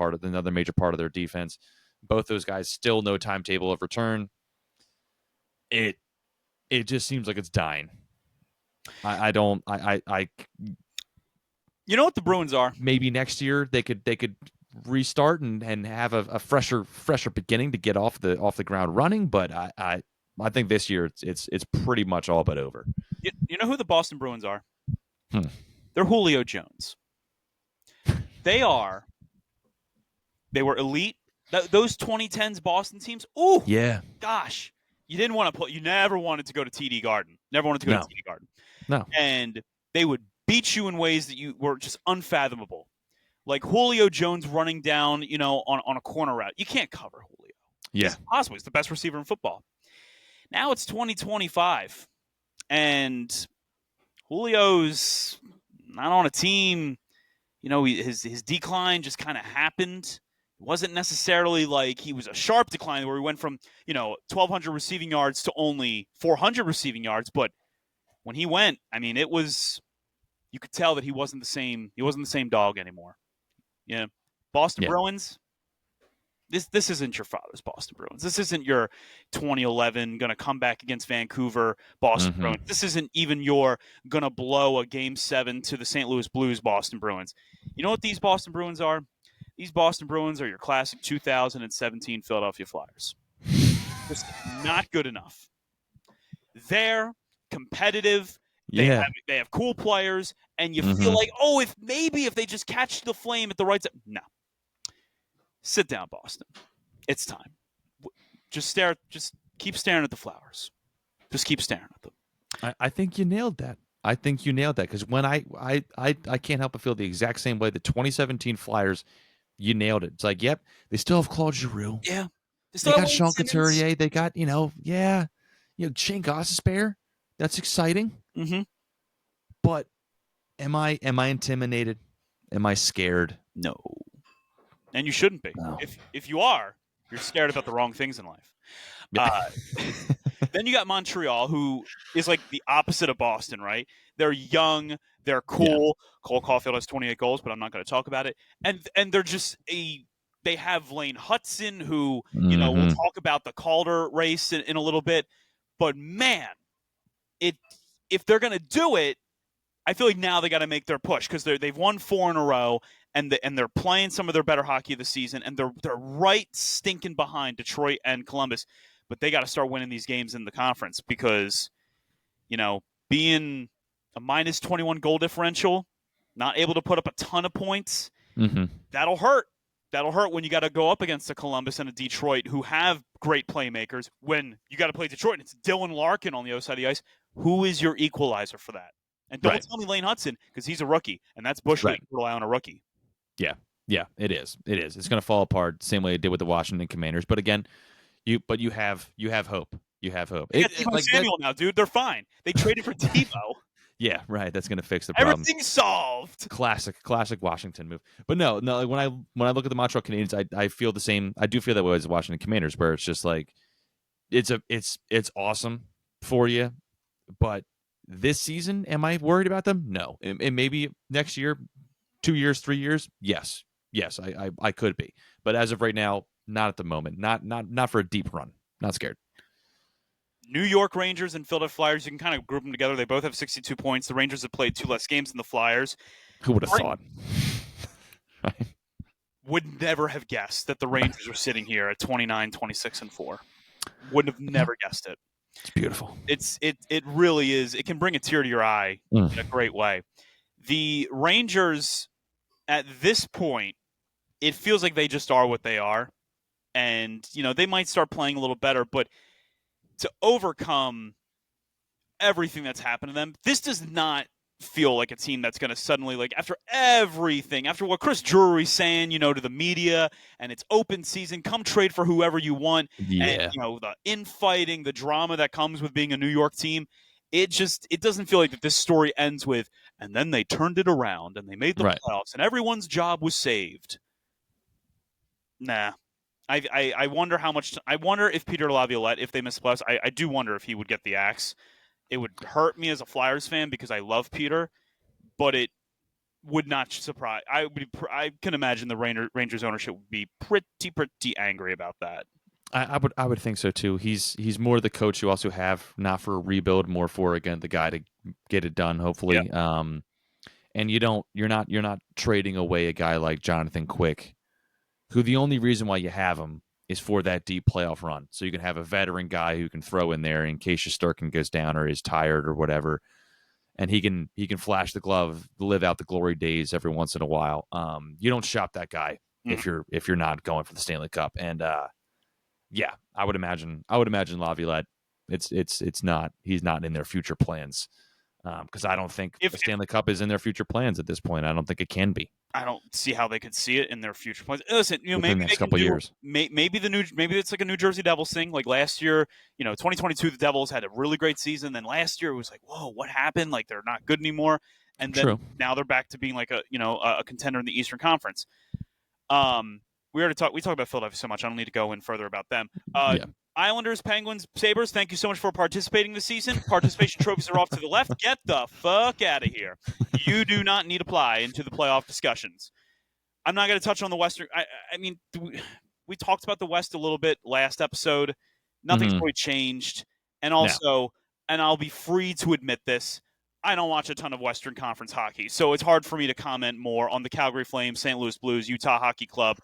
major part of their defense. Both those guys still no timetable of return. It just seems like it's dying. I don't. You know what the Bruins are? Maybe next year they could restart and have a fresher beginning to get off the ground running. But I think this year it's pretty much all but over. You know who the Boston Bruins are? Hmm. They're Julio Jones. They were elite. Those 2010s Boston teams. Ooh, yeah. Gosh, you didn't want to play. You never wanted to go to TD Garden. Never wanted to go to TD Garden. No. And they would beat you in ways that you were just unfathomable. Like Julio Jones running down, on a corner route. You can't cover Julio. Yeah. It's impossible. He's the best receiver in football. Now it's 2025, and Julio's not on a team. His decline just kind of happened. It wasn't necessarily like he was a sharp decline where he went from 1,200 receiving yards to only 400 receiving yards. But when he went, I mean, it was, you could tell that he wasn't the same. He wasn't the same dog anymore. Yeah, Boston Bruins. This isn't your father's Boston Bruins. This isn't your 2011 going to come back against Vancouver Boston Bruins. This isn't even your going to blow a Game 7 to the St. Louis Blues Boston Bruins. You know what these Boston Bruins are? These Boston Bruins are your classic 2017 Philadelphia Flyers. Just not good enough. They're competitive. They have cool players, and you feel like, if they just catch the flame at the right time. No. Sit down, Boston. It's time. Just keep staring at the flowers. Just keep staring at them. I think you nailed that. Because when I can't help but feel the exact same way. The 2017 Flyers, you nailed it. It's like, yep, they still have Claude Giroux. Yeah. They got Sean Couturier. They got, Shane Gostisbehere. That's exciting. Mm-hmm. But am I intimidated? Am I scared? No. And you shouldn't be. No. If you are, you're scared about the wrong things in life. Then you got Montreal, who is like the opposite of Boston, right? They're young, they're cool. Yeah. Cole Caulfield has 28 goals, but I'm not going to talk about it. And they're just they have Lane Hudson, who, we'll talk about the Calder race in a little bit. But man, if they're going to do it, I feel like now they got to make their push because they've won 4 in a row. And they're playing some of their better hockey of the season, and they're right stinking behind Detroit and Columbus. But they got to start winning these games in the conference because, being a minus 21 goal differential, not able to put up a ton of points, that'll hurt. That'll hurt when you got to go up against a Columbus and a Detroit who have great playmakers. When you got to play Detroit and it's Dylan Larkin on the other side of the ice, who is your equalizer for that? And don't tell me Lane Hudson because he's a rookie, and that's Bush League. Rely on a rookie. Yeah, it is. It's going to fall apart same way it did with the Washington Commanders. But again, you have hope. You have hope. They got Tebow Samuel now, dude. They're fine. They traded for Tebow. Yeah, right. That's going to fix the problem. Everything's solved. Classic Washington move. But no. When I look at the Montreal Canadiens, I feel the same. I do feel that way as the Washington Commanders, where it's just like it's awesome for you, but this season, am I worried about them? No. And maybe next year, 2 years, 3 years, yes, I could be. But as of right now, not at the moment. Not for a deep run. Not scared. New York Rangers and Philadelphia Flyers, you can kind of group them together. They both have 62 points. The Rangers have played 2 less games than the Flyers. Who would have thought? Right. Would never have guessed that the Rangers are sitting here at 29, 26, and 4. Wouldn't have never guessed it. It's beautiful. It really is. It can bring a tear to your eye in a great way. The Rangers, at this point, it feels like they just are what they are. And, they might start playing a little better, but to overcome everything that's happened to them, this does not feel like a team that's going to suddenly, like, after everything, after what Chris Drury's saying, to the media, and it's open season, come trade for whoever you want. And, Yeah. the infighting, the drama that comes with being a New York team, it doesn't feel like that this story ends with, and then they turned it around and they made the Right. playoffs and everyone's job was saved. Nah. I wonder how much. I wonder if Peter Laviolette, if they miss the playoffs, I do wonder if he would get the axe. It would hurt me as a Flyers fan because I love Peter, but it would not surprise. I can imagine the Rangers ownership would be pretty angry about that. I would think so too. He's more the coach you also have, not for a rebuild, more for, again, the guy to get it done, hopefully. Yeah. And you're not trading away a guy like Jonathan Quick, who the only reason why you have him is for that deep playoff run. So you can have a veteran guy who can throw in there in case Shesterkin goes down or is tired or whatever, and he can flash the glove, live out the glory days every once in a while. You don't shop that guy if you're not going for the Stanley Cup. And yeah, I would imagine Laviolette. He's not in their future plans, because I don't think the Stanley Cup is in their future plans at this point. I don't think it can be. I don't see how they could see it in their future plans. Listen, Within maybe the next couple years. Maybe it's like a New Jersey Devils thing. Like last year, 2022, the Devils had a really great season. Then last year it was like, whoa, what happened? Like they're not good anymore. And then now they're back to being like a contender in the Eastern Conference. We talked about Philadelphia so much. I don't need to go in further about them. Islanders, Penguins, Sabres, thank you so much for participating this season. Participation trophies are off to the left. Get the fuck out of here. You do not need to apply into the playoff discussions. I'm not going to touch on the Western. I mean, we talked about the West a little bit last episode. Nothing's really changed. And also, and I'll be free to admit this, I don't watch a ton of Western Conference hockey. So it's hard for me to comment more on the Calgary Flames, St. Louis Blues, Utah Hockey Club.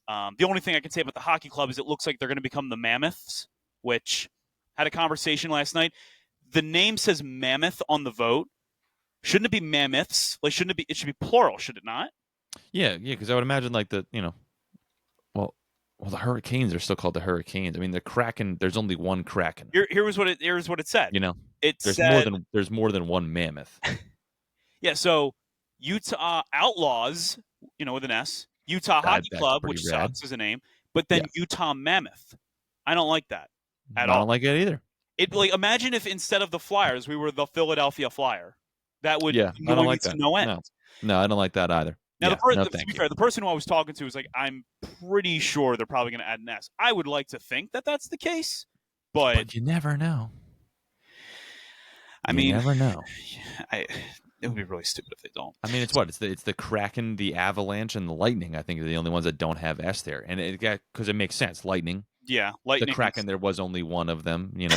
The only thing I can say about the hockey club is it looks like they're going to become the Mammoths, which had a conversation last night. The name says Mammoth on the vote. Shouldn't it be Mammoths? Like, shouldn't it be? It should be plural, should it not? Yeah, because I would imagine like the the Hurricanes are still called the Hurricanes. I mean, the Kraken. There's only one Kraken. Here's what it said. There's more than one Mammoth. Yeah. So Utah Outlaws, with an S. Utah Hockey Club, which sucks as a name, but then Utah Mammoth. I don't like that at all. I don't like it either. Imagine if instead of the Flyers, we were the Philadelphia Flyer. That would I don't like that. No end. No, I don't like that either. Now, to be fair, the person who I was talking to was like, I'm pretty sure they're probably going to add an S. I would like to think that that's the case, but you never know. You never know. It would be really stupid if they don't. I mean, it's the Kraken, the Avalanche, and the Lightning. I think are the only ones that don't have S there, and because it makes sense. Lightning. Yeah, Lightning. The Kraken, there was only one of them. It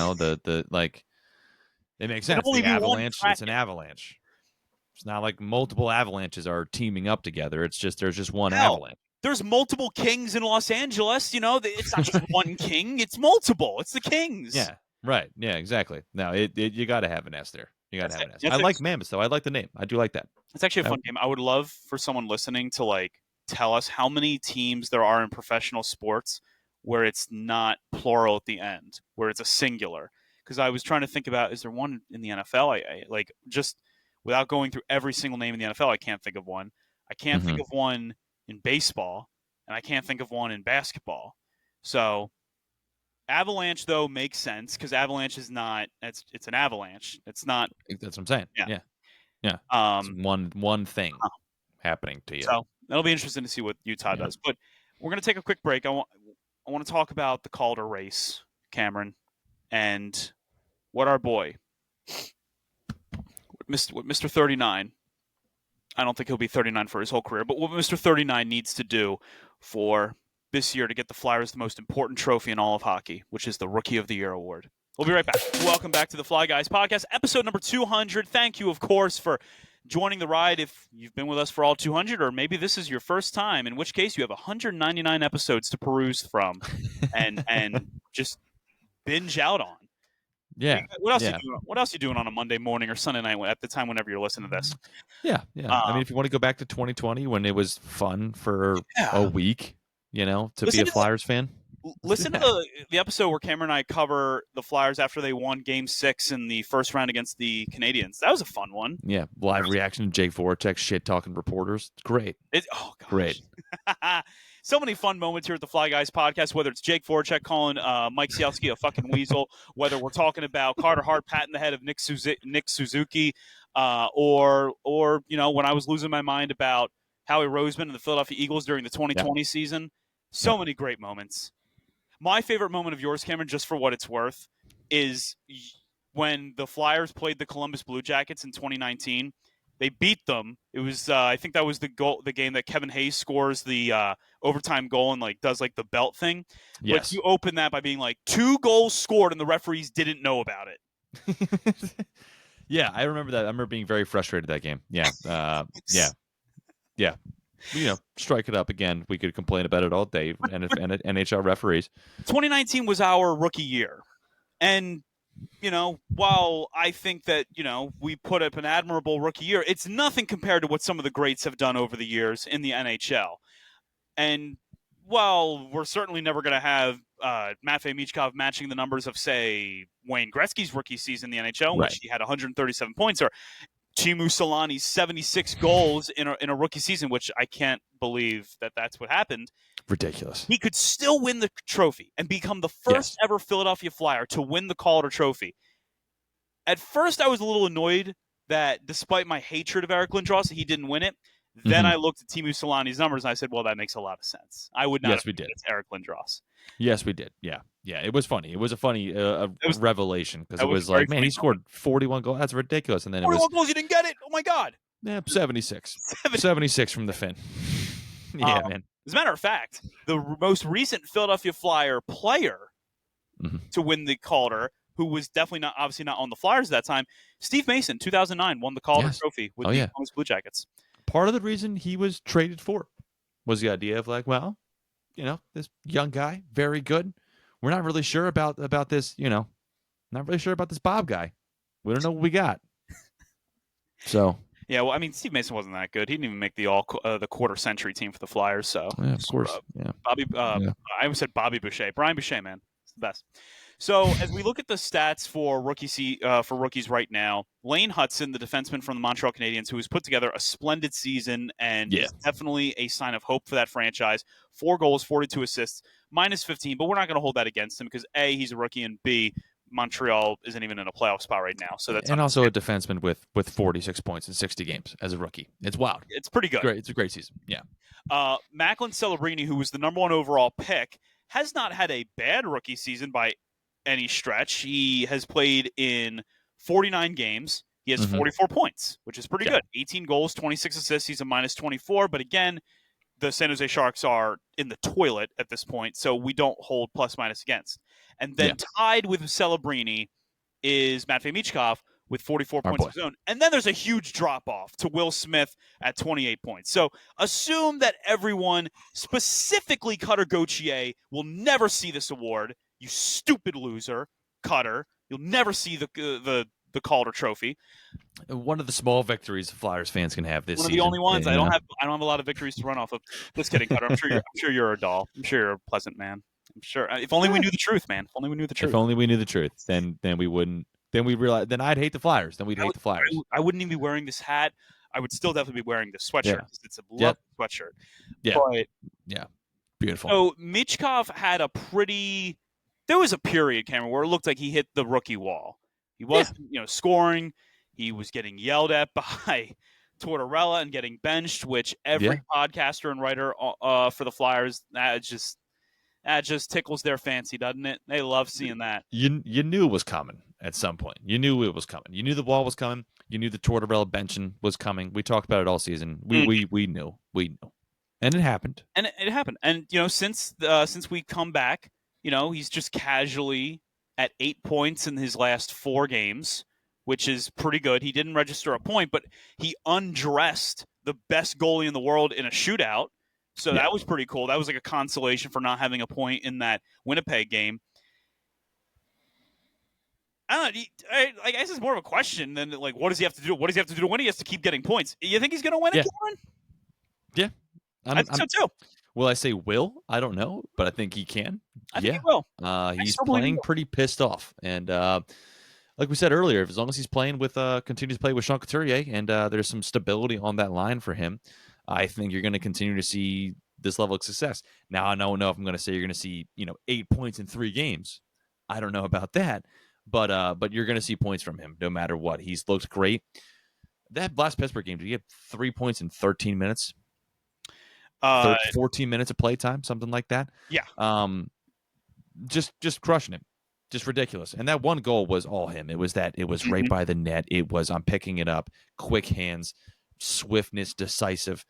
makes sense. The Avalanche, it's an avalanche. It's not like multiple avalanches are teaming up together. It's just there's just one avalanche. There's multiple Kings in Los Angeles. It's not just one King. It's multiple. It's the Kings. Yeah. Right. Yeah. Exactly. No, you got to have an S there. You got to have an S. I like Mammoth, though. I like the name. I do like that. It's actually a fun game. I would love for someone listening to tell us how many teams there are in professional sports where it's not plural at the end, where it's a singular. Because I was trying to think about, is there one in the NFL? I just without going through every single name in the NFL, I can't think of one. I can't think of one in baseball, and I can't think of one in basketball. So Avalanche, though, makes sense because Avalanche is not. It's an avalanche. It's not. That's what I'm saying. Yeah. It's one thing happening to you. So that'll be interesting to see what Utah does. But we're going to take a quick break. I want to talk about the Calder race, Cameron, and what our boy, Mr. 39. I don't think he'll be 39 for his whole career, but what Mr. 39 needs to do for this year to get the Flyers the most important trophy in all of hockey, which is the Rookie of the Year award. We'll be right back. Welcome back to the Fly Guys podcast, episode number 200. Thank you, of course, for joining the ride if you've been with us for all 200, or maybe this is your first time, in which case you have 199 episodes to peruse from and just binge out on. Yeah. What else are you doing on a Monday morning or Sunday night at the time whenever you're listening to this? Yeah. I mean, if you want to go back to 2020 when it was fun for a week, to be a Flyers fan. Listen to the episode where Cameron and I cover the Flyers after they won Game 6 in the first round against the Canadiens. That was a fun one. Yeah, live reaction to Jake Voracek shit talking reporters. It's great. Oh gosh, Great. So many fun moments here at the Fly Guys podcast. Whether it's Jake Voracek calling Mike Sielski a fucking weasel, whether we're talking about Carter Hart patting the head of Nick Suzuki, or when I was losing my mind about Howie Roseman and the Philadelphia Eagles during the 2020 season. So many great moments. My favorite moment of yours, Cameron, just for what it's worth, is when the Flyers played the Columbus Blue Jackets in 2019. They beat them. It was, I think that was the game that Kevin Hayes scores the overtime goal and does the belt thing. Yes. But you open that by being 2 goals scored and the referees didn't know about it. Yeah, I remember that. I remember being very frustrated that game. Yeah. Yeah. Strike it up again. We could complain about it all day. And NHL referees. 2019 was our rookie year. And, while I think that, we put up an admirable rookie year, it's nothing compared to what some of the greats have done over the years in the NHL. And while we're certainly never going to have Matvei Michkov matching the numbers of, say, Wayne Gretzky's rookie season in the NHL, in which he had 137 points, or Teemu Solani's 76 goals in a rookie season, which I can't believe that that's what happened. Ridiculous. He could still win the trophy and become the first ever Philadelphia Flyer to win the Calder Trophy. At first, I was a little annoyed that despite my hatred of Eric Lindros, he didn't win it. Then I looked at Teemu Solani's numbers and I said, well, that makes a lot of sense. I would not have we did. It's Eric Lindros. Yes, we did. Yeah. It was funny. It was a funny revelation because it was like, man, he scored 41 goals. That's ridiculous. And then 41 goals, you didn't get it? Oh, my God. Yeah, 76. 76 from the Finn. Yeah, man. As a matter of fact, the most recent Philadelphia Flyer player to win the Calder, who was definitely obviously not on the Flyers at that time, Steve Mason, 2009, won the Calder Trophy with the Columbus Blue Jackets. Part of the reason he was traded for was the idea of this young guy, very good. We're not really sure about this, not really sure about this Bob guy. We don't know what we got. So yeah, well, I mean, Steve Mason wasn't that good. He didn't even make the quarter century team for the Flyers. So yeah, of course, I almost said Bobby Boucher, Brian Boucher, man, it's the best. So as we look at the stats for rookies right now, Lane Hudson, the defenseman from the Montreal Canadiens, who has put together a splendid season and is definitely a sign of hope for that franchise. 4 goals, 42 assists, minus 15, but we're not going to hold that against him because A, he's a rookie, and B, Montreal isn't even in a playoff spot right now. So that's also a defenseman with 46 points in 60 games as a rookie. It's wild. It's pretty good. Great. It's a great season. Yeah. Macklin Celebrini, who was the number 1 overall pick, has not had a bad rookie season by any stretch. He has played in 49 games. He has 44 points, which is pretty good. 18 goals, 26 assists. He's a minus 24. But again, the San Jose Sharks are in the toilet at this point, so we don't hold plus minus against. And then tied with Celebrini is Matvei Michkov with 44 points of his own. And then there's a huge drop-off to Will Smith at 28 points. So assume that everyone, specifically Cutter Gauthier, will never see this award. You stupid loser, Cutter. You'll never see the Calder Trophy. One of the small victories Flyers fans can have this season. One of the only ones. I don't have a lot of victories to run off of. Just kidding, Cutter. I'm sure you're a doll. I'm sure you're a pleasant man. I'm sure. If only we knew the truth, man. If only we knew the truth. If only we knew the truth, then we wouldn't. Then we realize. Then I'd hate the Flyers. Then we'd hate the Flyers. I wouldn't even be wearing this hat. I would still definitely be wearing this sweatshirt. Yeah. It's a lovely sweatshirt. Yeah. But, yeah. Beautiful. So Michkov had a pretty. There was a period, Cameron, where it looked like he hit the rookie wall. He wasn't, scoring. He was getting yelled at by Tortorella and getting benched, which every podcaster and writer for the Flyers that just tickles their fancy, doesn't it? They love seeing that. You knew it was coming at some point. You knew it was coming. You knew the wall was coming. You knew the Tortorella benching was coming. We talked about it all season. We knew, and it happened. And it happened. And since we come back, he's just casually at 8 points in his last 4 games, which is pretty good. He didn't register a point, but he undressed the best goalie in the world in a shootout. So that was pretty cool. That was like a consolation for not having a point in that Winnipeg game. I don't know. I guess it's more of a question than what does he have to do? What does he have to do to win? He has to keep getting points. You think he's going to win it, Cameron? Yeah. I think so too. Will I say will? I don't know, but I think he can. I think he will. He's still believe he playing will. pretty pissed off. And like we said earlier, as long as he's playing with continues to play with Sean Couturier and there's some stability on that line for him, I think you're going to continue to see this level of success. Now, I don't know if I'm going to say you're going to see 8 points in 3 games. I don't know about that, but you're going to see points from him no matter what. He's looked great. That last Pittsburgh game, did he get 3 points in 13 minutes? 14 minutes of play time, something like that. Yeah. Just crushing him. Just ridiculous. And that one goal was all him. It was right by the net. It was I'm picking it up, quick hands, swiftness, decisive.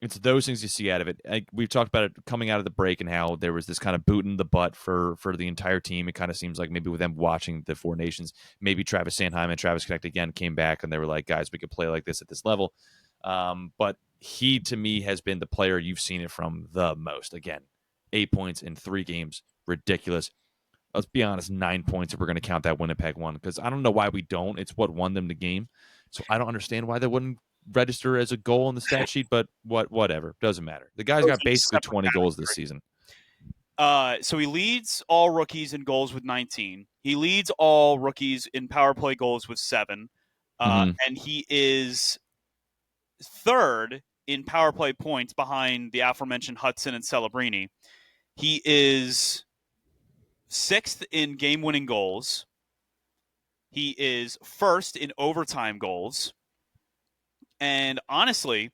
It's those things you see out of it. We've talked about it coming out of the break and how there was this kind of boot in the butt for the entire team. It kind of seems like maybe with them watching the Four Nations, maybe Travis Sanheim and Travis Connect again came back and they were like, guys, we could play like this at this level. But he, to me, has been the player you've seen it from the most. Again, 8 points in 3 games. Ridiculous. Let's be honest, 9 points if we're going to count that Winnipeg one, because I don't know why we don't. It's what won them the game. So I don't understand why they wouldn't register as a goal in the stat sheet, but whatever. Doesn't matter. The guy's got basically 20 goals this season. So he leads all rookies in goals with 19. He leads all rookies in power play goals with 7. And he is third in power play points behind the aforementioned Hudson and Celebrini. He is 6th in game-winning goals. He is 1st in overtime goals. And honestly,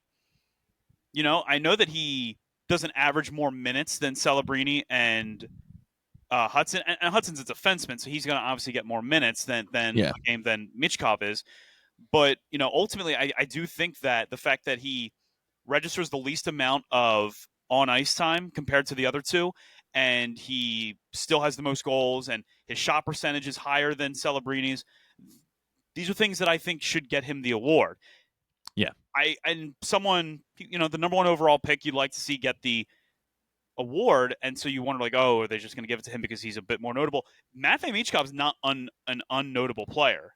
I know that he doesn't average more minutes than Celebrini and Hudson. And Hudson's a defenseman, so he's going to obviously get more minutes than a game than Michkov is. But, ultimately, I do think that the fact that he registers the least amount of on-ice time compared to the other two, and he still has the most goals, and his shot percentage is higher than Celebrini's. These are things that I think should get him the award. Yeah. And someone, the number 1 overall pick you'd like to see get the award, and so you wonder, like, oh, are they just going to give it to him because he's a bit more notable? Matvei Michkov is not an unnotable player.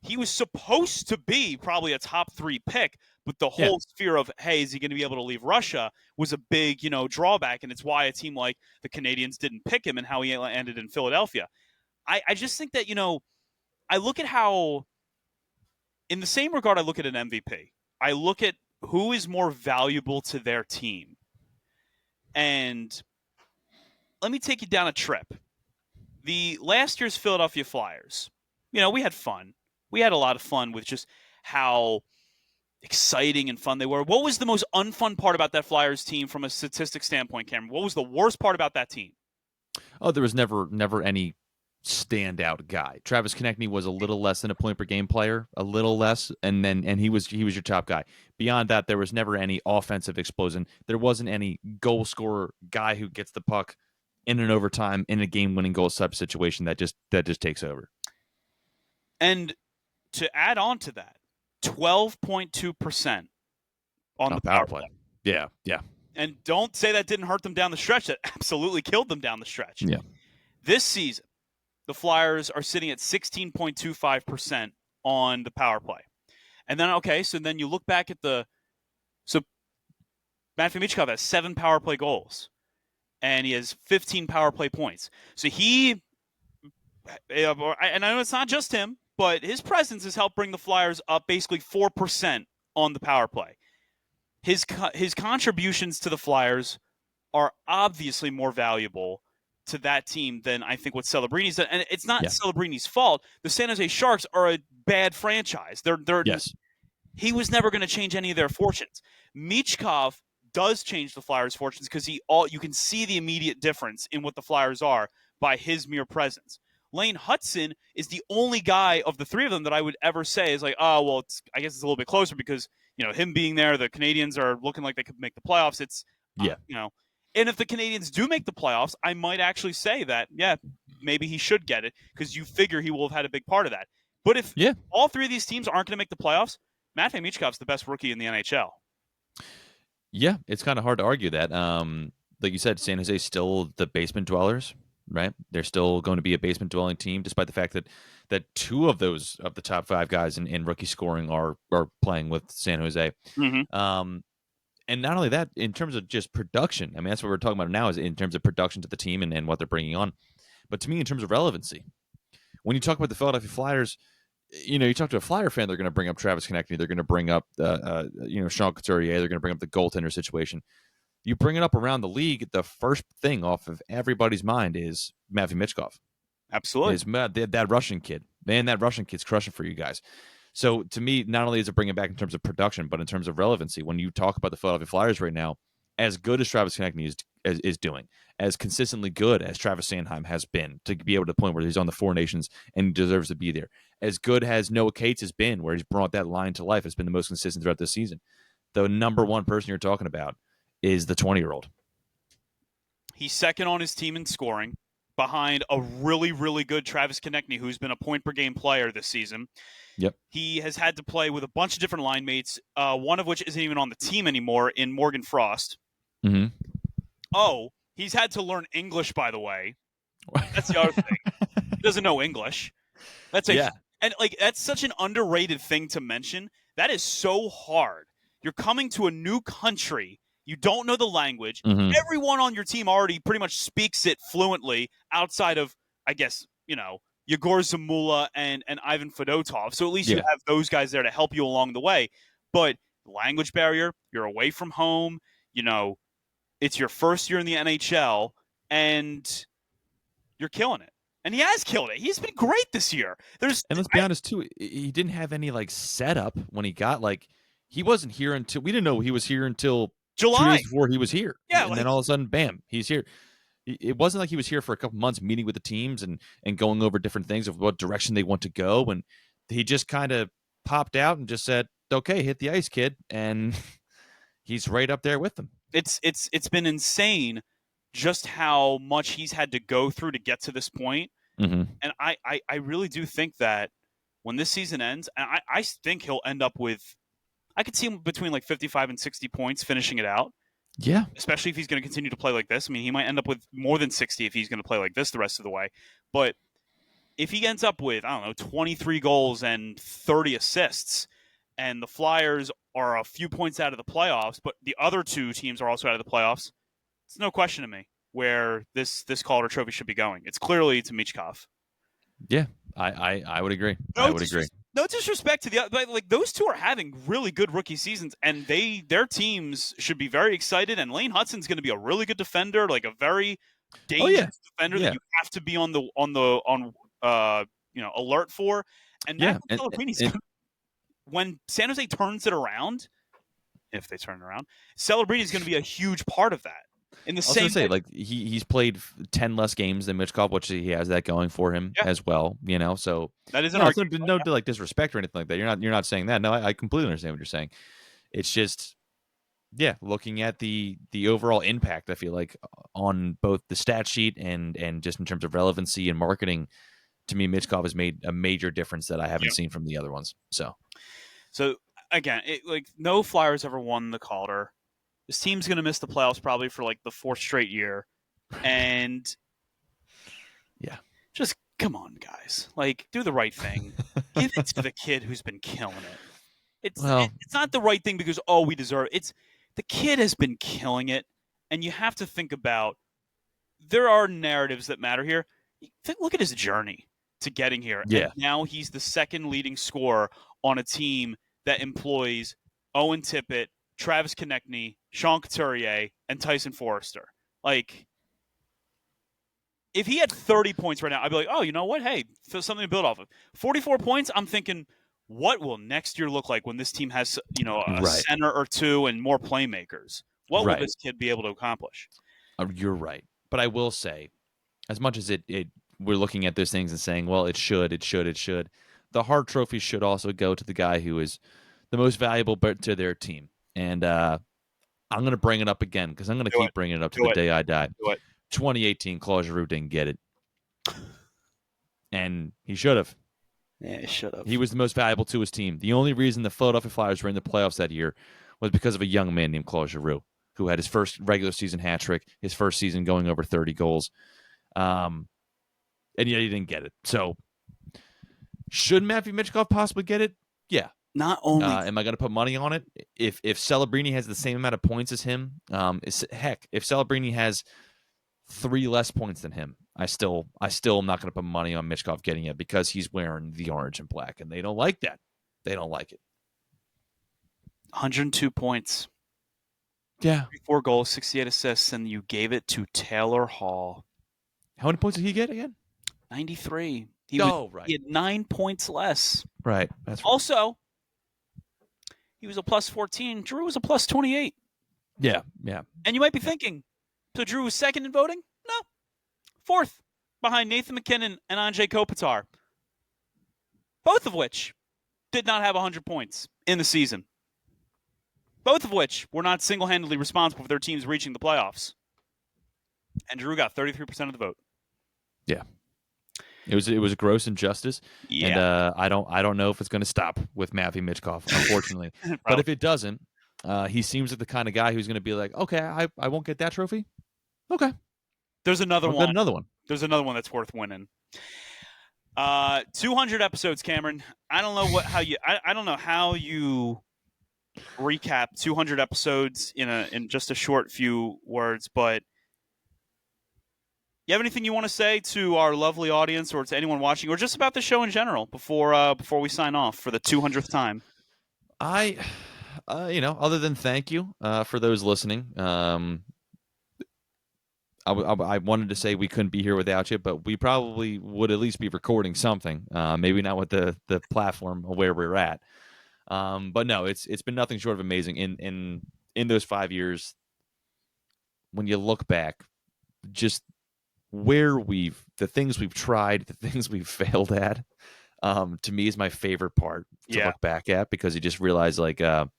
He was supposed to be probably a top 3 pick, but the whole sphere of, hey, is he going to be able to leave Russia was a big, drawback, and it's why a team like the Canadiens didn't pick him and how he ended in Philadelphia. I just think that, I look at how, in the same regard I look at an MVP, I look at who is more valuable to their team. And let me take you down a trip. The last year's Philadelphia Flyers, we had fun. We had a lot of fun with just how exciting and fun they were. What was the most unfun part about that Flyers team from a statistic standpoint, Cameron? What was the worst part about that team? Oh, there was never any standout guy. Travis Konechny was a little less than a point per game player, a little less, and he was your top guy. Beyond that, there was never any offensive explosion. There wasn't any goal scorer guy who gets the puck in an overtime in a game-winning goal sub situation that just takes over. And to add on to that, 12.2% on the power play. Yeah. And don't say that didn't hurt them down the stretch. That absolutely killed them down the stretch. Yeah. This season, the Flyers are sitting at 16.25% on the power play. And then, so then you look back at so Matvei Michkov has 7 power play goals, and he has 15 power play points. So and I know it's not just him, but his presence has helped bring the Flyers up basically 4% on the power play. His contributions to the Flyers are obviously more valuable to that team than I think what Celebrini's done. And it's not Celebrini's fault. The San Jose Sharks are a bad franchise. He was never going to change any of their fortunes. Michkov does change the Flyers' fortunes because you can see the immediate difference in what the Flyers are by his mere presence. Lane Hudson is the only guy of the 3 of them that I would ever say is like, oh, well, I guess it's a little bit closer because, him being there, the Canadiens are looking like they could make the playoffs. It's, and if the Canadiens do make the playoffs, I might actually say that, maybe he should get it because you figure he will have had a big part of that. But if all 3 of these teams aren't going to make the playoffs, Matvei Michkov's the best rookie in the NHL. Yeah, it's kind of hard to argue that. Like you said, San Jose's still the basement dwellers, right? They're still going to be a basement dwelling team, despite the fact that 2 of the top 5 guys in rookie scoring are playing with San Jose. Mm-hmm. And not only that, in terms of just production, I mean, that's what we're talking about now is in terms of production to the team and what they're bringing on. But to me, in terms of relevancy, when you talk about the Philadelphia Flyers, you talk to a Flyer fan, they're going to bring up Travis Konechny. They're going to bring up, Sean Couturier. They're going to bring up the goaltender situation. You bring it up around the league, the first thing off of everybody's mind is Matvei Michkov. Absolutely. Is that Russian kid. Man, that Russian kid's crushing for you guys. So to me, not only is it bringing back in terms of production, but in terms of relevancy, when you talk about the Philadelphia Flyers right now, as good as Travis Konechny is doing, as consistently good as Travis Sanheim has been to be able to the point where he's on the Four Nations and deserves to be there, as good as Noah Cates has been, where he's brought that line to life, has been the most consistent throughout this season. The number one person you're talking about is the 20-year-old. He's second on his team in scoring, behind a really, really good Travis Konechny, who's been a point-per-game player this season. Yep. He has had to play with a bunch of different line mates, one of which isn't even on the team anymore, in Morgan Frost. Mm-hmm. Oh, he's had to learn English, by the way. That's the other thing. He doesn't know English. And that's such an underrated thing to mention. That is so hard. You're coming to a new country. You don't know the language. Mm-hmm. Everyone on your team already pretty much speaks it fluently outside of, I guess, Yegor Zamula and Ivan Fedotov. So at least you have those guys there to help you along the way. But language barrier, you're away from home, it's your first year in the NHL, and you're killing it. And he has killed it. He's been great this year. And let's be honest, too, he didn't have any, setup when he got, he wasn't here until – we didn't know he was here until July. 2 days before he was here. Yeah. And then all of a sudden, bam, he's here. It wasn't like he was here for a couple months meeting with the teams and going over different things of what direction they want to go. And he just kind of popped out and just said, okay, hit the ice, kid. And he's right up there with them. It's been insane just how much he's had to go through to get to this point. Mm-hmm. And I really do think that when this season ends, and I think he'll end up with, I could see him between 55 and 60 points finishing it out. Yeah. Especially if he's going to continue to play like this. I mean, he might end up with more than 60 if he's going to play like this the rest of the way. But if he ends up with, 23 goals and 30 assists, and the Flyers are a few points out of the playoffs, but the other two teams are also out of the playoffs, it's no question to me where this Calder Trophy should be going. It's clearly to Michkov. Yeah, I would agree. I would agree. No disrespect to the other, but those two are having really good rookie seasons, and their teams should be very excited. And Lane Hudson's going to be a really good defender, a very dangerous defender that you have to be on alert for. And when San Jose turns it around, if they turn it around, Celebrini is going to be a huge part of that. In the same way, he's played 10 less games than Michkov, which he has that going for him as well. So that is no disrespect or anything like that. You're not saying that. No, I completely understand what you're saying. It's just, looking at the overall impact, I feel like on both the stat sheet and just in terms of relevancy and marketing, to me, Michkov has made a major difference that I haven't seen from the other ones. So again, no Flyers ever won the Calder. This team's going to miss the playoffs probably for the fourth straight year. And just come on, guys. Do the right thing. Give it to the kid who's been killing it. It's not the right thing because, we deserve it. It's the kid has been killing it. And you have to think about, there are narratives that matter here. Look at his journey to getting here. Yeah. And now he's the second leading scorer on a team that employs Owen Tippett, Travis Konechny, Sean Couturier, and Tyson Forrester. If he had 30 points right now, I'd be like, oh, you know what? Hey, something to build off of. 44 points, I'm thinking, what will next year look like when this team has, a center or two and more playmakers? What will this kid be able to accomplish? You're right. But I will say, as much as we're looking at those things and saying, well, it should, the Hart Trophy should also go to the guy who is the most valuable to their team. And I'm going to bring it up again because I'm going to keep bringing it up to the day I die. 2018, Claude Giroux didn't get it. And he should have. Yeah, he should have. He was the most valuable to his team. The only reason the Philadelphia Flyers were in the playoffs that year was because of a young man named Claude Giroux, who had his first regular season hat trick, his first season going over 30 goals. And yet he didn't get it. So should Matvei Michkov possibly get it? Yeah. Not only Am I going to put money on it? If Celebrini has the same amount of points as him, if Celebrini has 3 less points than him, I still am not going to put money on Michkov getting it because he's wearing the orange and black, and they don't like that. They don't like it. 102 points. Yeah. 4 goals, 68 assists, and you gave it to Taylor Hall. How many points did he get again? 93. Right. He had 9 points less. Right. That's right. Also, he was a plus 14. Drew was a plus 28. Yeah. And you might be thinking, so Drew was second in voting? No. Fourth, behind Nathan McKinnon and Andrzej Kopitar. Both of which did not have 100 points in the season. Both of which were not single-handedly responsible for their teams reaching the playoffs. And Drew got 33% of the vote. Yeah. It was a gross injustice. Yeah. And I don't know if it's going to stop with Matvei Michkov, unfortunately. But if it doesn't, he seems like the kind of guy who's going to be like, okay, I won't get that trophy. Okay. There's another one. Another one. There's another one that's worth winning. 200 episodes, Cameron. I don't know I don't know how you recap 200 episodes in just a short few words, but you have anything you want to say to our lovely audience or to anyone watching or just about the show in general before we sign off for the 200th time? Other than thank you for those listening, I wanted to say we couldn't be here without you, but we probably would at least be recording something. Maybe not with the platform where we're at. But no, it's been nothing short of amazing. In those 5 years, when you look back, just the things we've tried, the things we've failed at, to me is my favorite part to look back at, because you just realize like the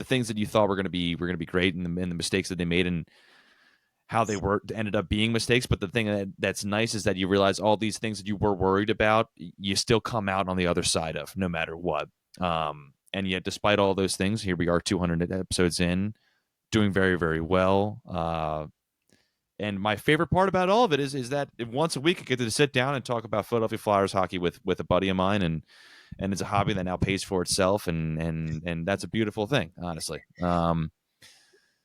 things that you thought were going to be great, and the mistakes that they made and how they ended up being mistakes. But the thing that's nice is that you realize all these things that you were worried about, you still come out on the other side of, no matter what. And yet, despite all those things, here we are 200 episodes in, doing very, very well. And my favorite part about all of it is that once a week I get to sit down and talk about Philadelphia Flyers hockey with a buddy of mine, and it's a hobby that now pays for itself, and that's a beautiful thing, honestly.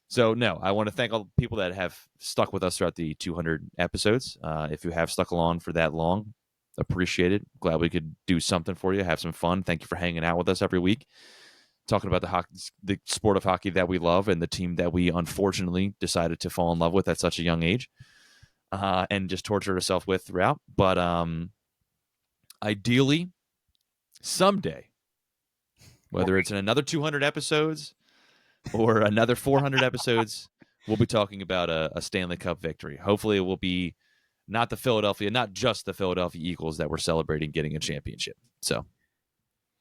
So no, I want to thank all the people that have stuck with us throughout the 200 episodes. If you have stuck along for that long, appreciate it. Glad we could do something for you, have some fun. Thank you for hanging out with us every week, talking about the sport of hockey that we love and the team that we unfortunately decided to fall in love with at such a young age, and just torture ourselves with throughout. But ideally, someday, whether it's in another 200 episodes or another 400 episodes, we'll be talking about a Stanley Cup victory. Hopefully it will be not just the Philadelphia Eagles that we're celebrating getting a championship. So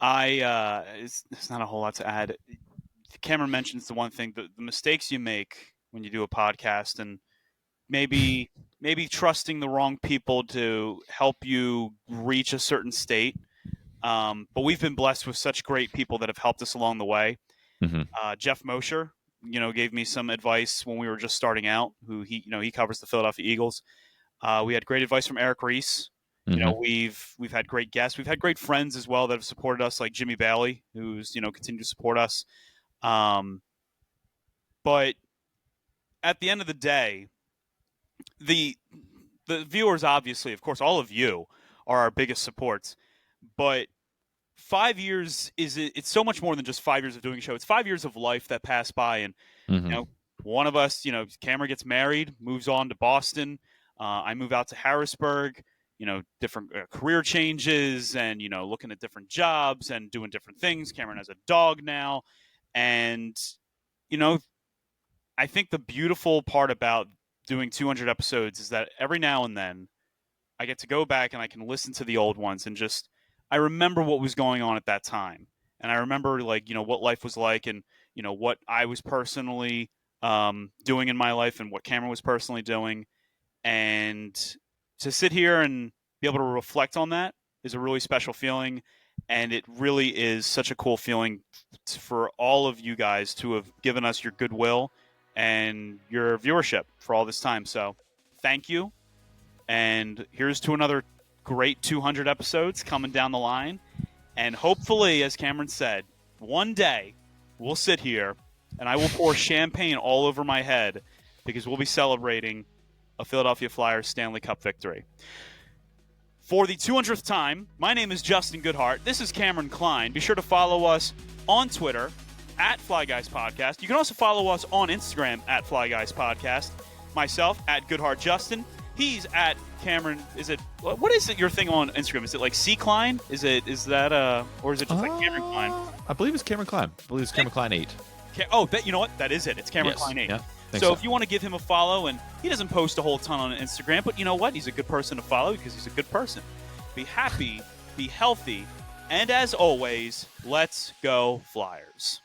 it's not a whole lot to add. Cameron mentions the one thing, the mistakes you make when you do a podcast, and maybe trusting the wrong people to help you reach a certain state. But we've been blessed with such great people that have helped us along the way. Mm-hmm. Jeff Mosher, gave me some advice when we were just starting out. He covers the Philadelphia Eagles. We had great advice from Eric Reese. Mm-hmm. We've had great guests. We've had great friends as well that have supported us, like Jimmy Bailey, who's continued to support us. But at the end of the day, the viewers, obviously, of course, all of you are our biggest supports. But 5 years it's so much more than just 5 years of doing a show. It's 5 years of life that pass by, and Mm-hmm. one of us, Cameron gets married, moves on to Boston. I move out to Harrisburg. Different career changes, and looking at different jobs and doing different things. Cameron has a dog now, and I think the beautiful part about doing 200 episodes is that every now and then I get to go back and I can listen to the old ones, and just I remember what was going on at that time. And I remember what life was like, and what I was personally doing in my life, and what Cameron was personally doing. And to sit here and be able to reflect on that is a really special feeling. And it really is such a cool feeling for all of you guys to have given us your goodwill and your viewership for all this time. So thank you. And here's to another great 200 episodes coming down the line. And hopefully, as Cameron said, one day we'll sit here and I will pour champagne all over my head because we'll be celebrating a Philadelphia Flyers Stanley Cup victory. For the 200th time, my name is Justin Goodhart. This is Cameron Klein. Be sure to follow us on Twitter at Fly Guys Podcast. You can also follow us on Instagram at Fly Guys Podcast. Myself at Goodhart Justin. He's at Cameron. What is it? Your thing on Instagram? Is it like C Klein? Or is it just like Cameron Klein? I believe it's Cameron Klein. I believe it's Cameron Klein 8. You know what? That is it. It's Cameron Klein 8. Yeah, so if you want to give him a follow, and he doesn't post a whole ton on Instagram, but you know what? He's a good person to follow because he's a good person. Be happy, be healthy, and as always, let's go Flyers.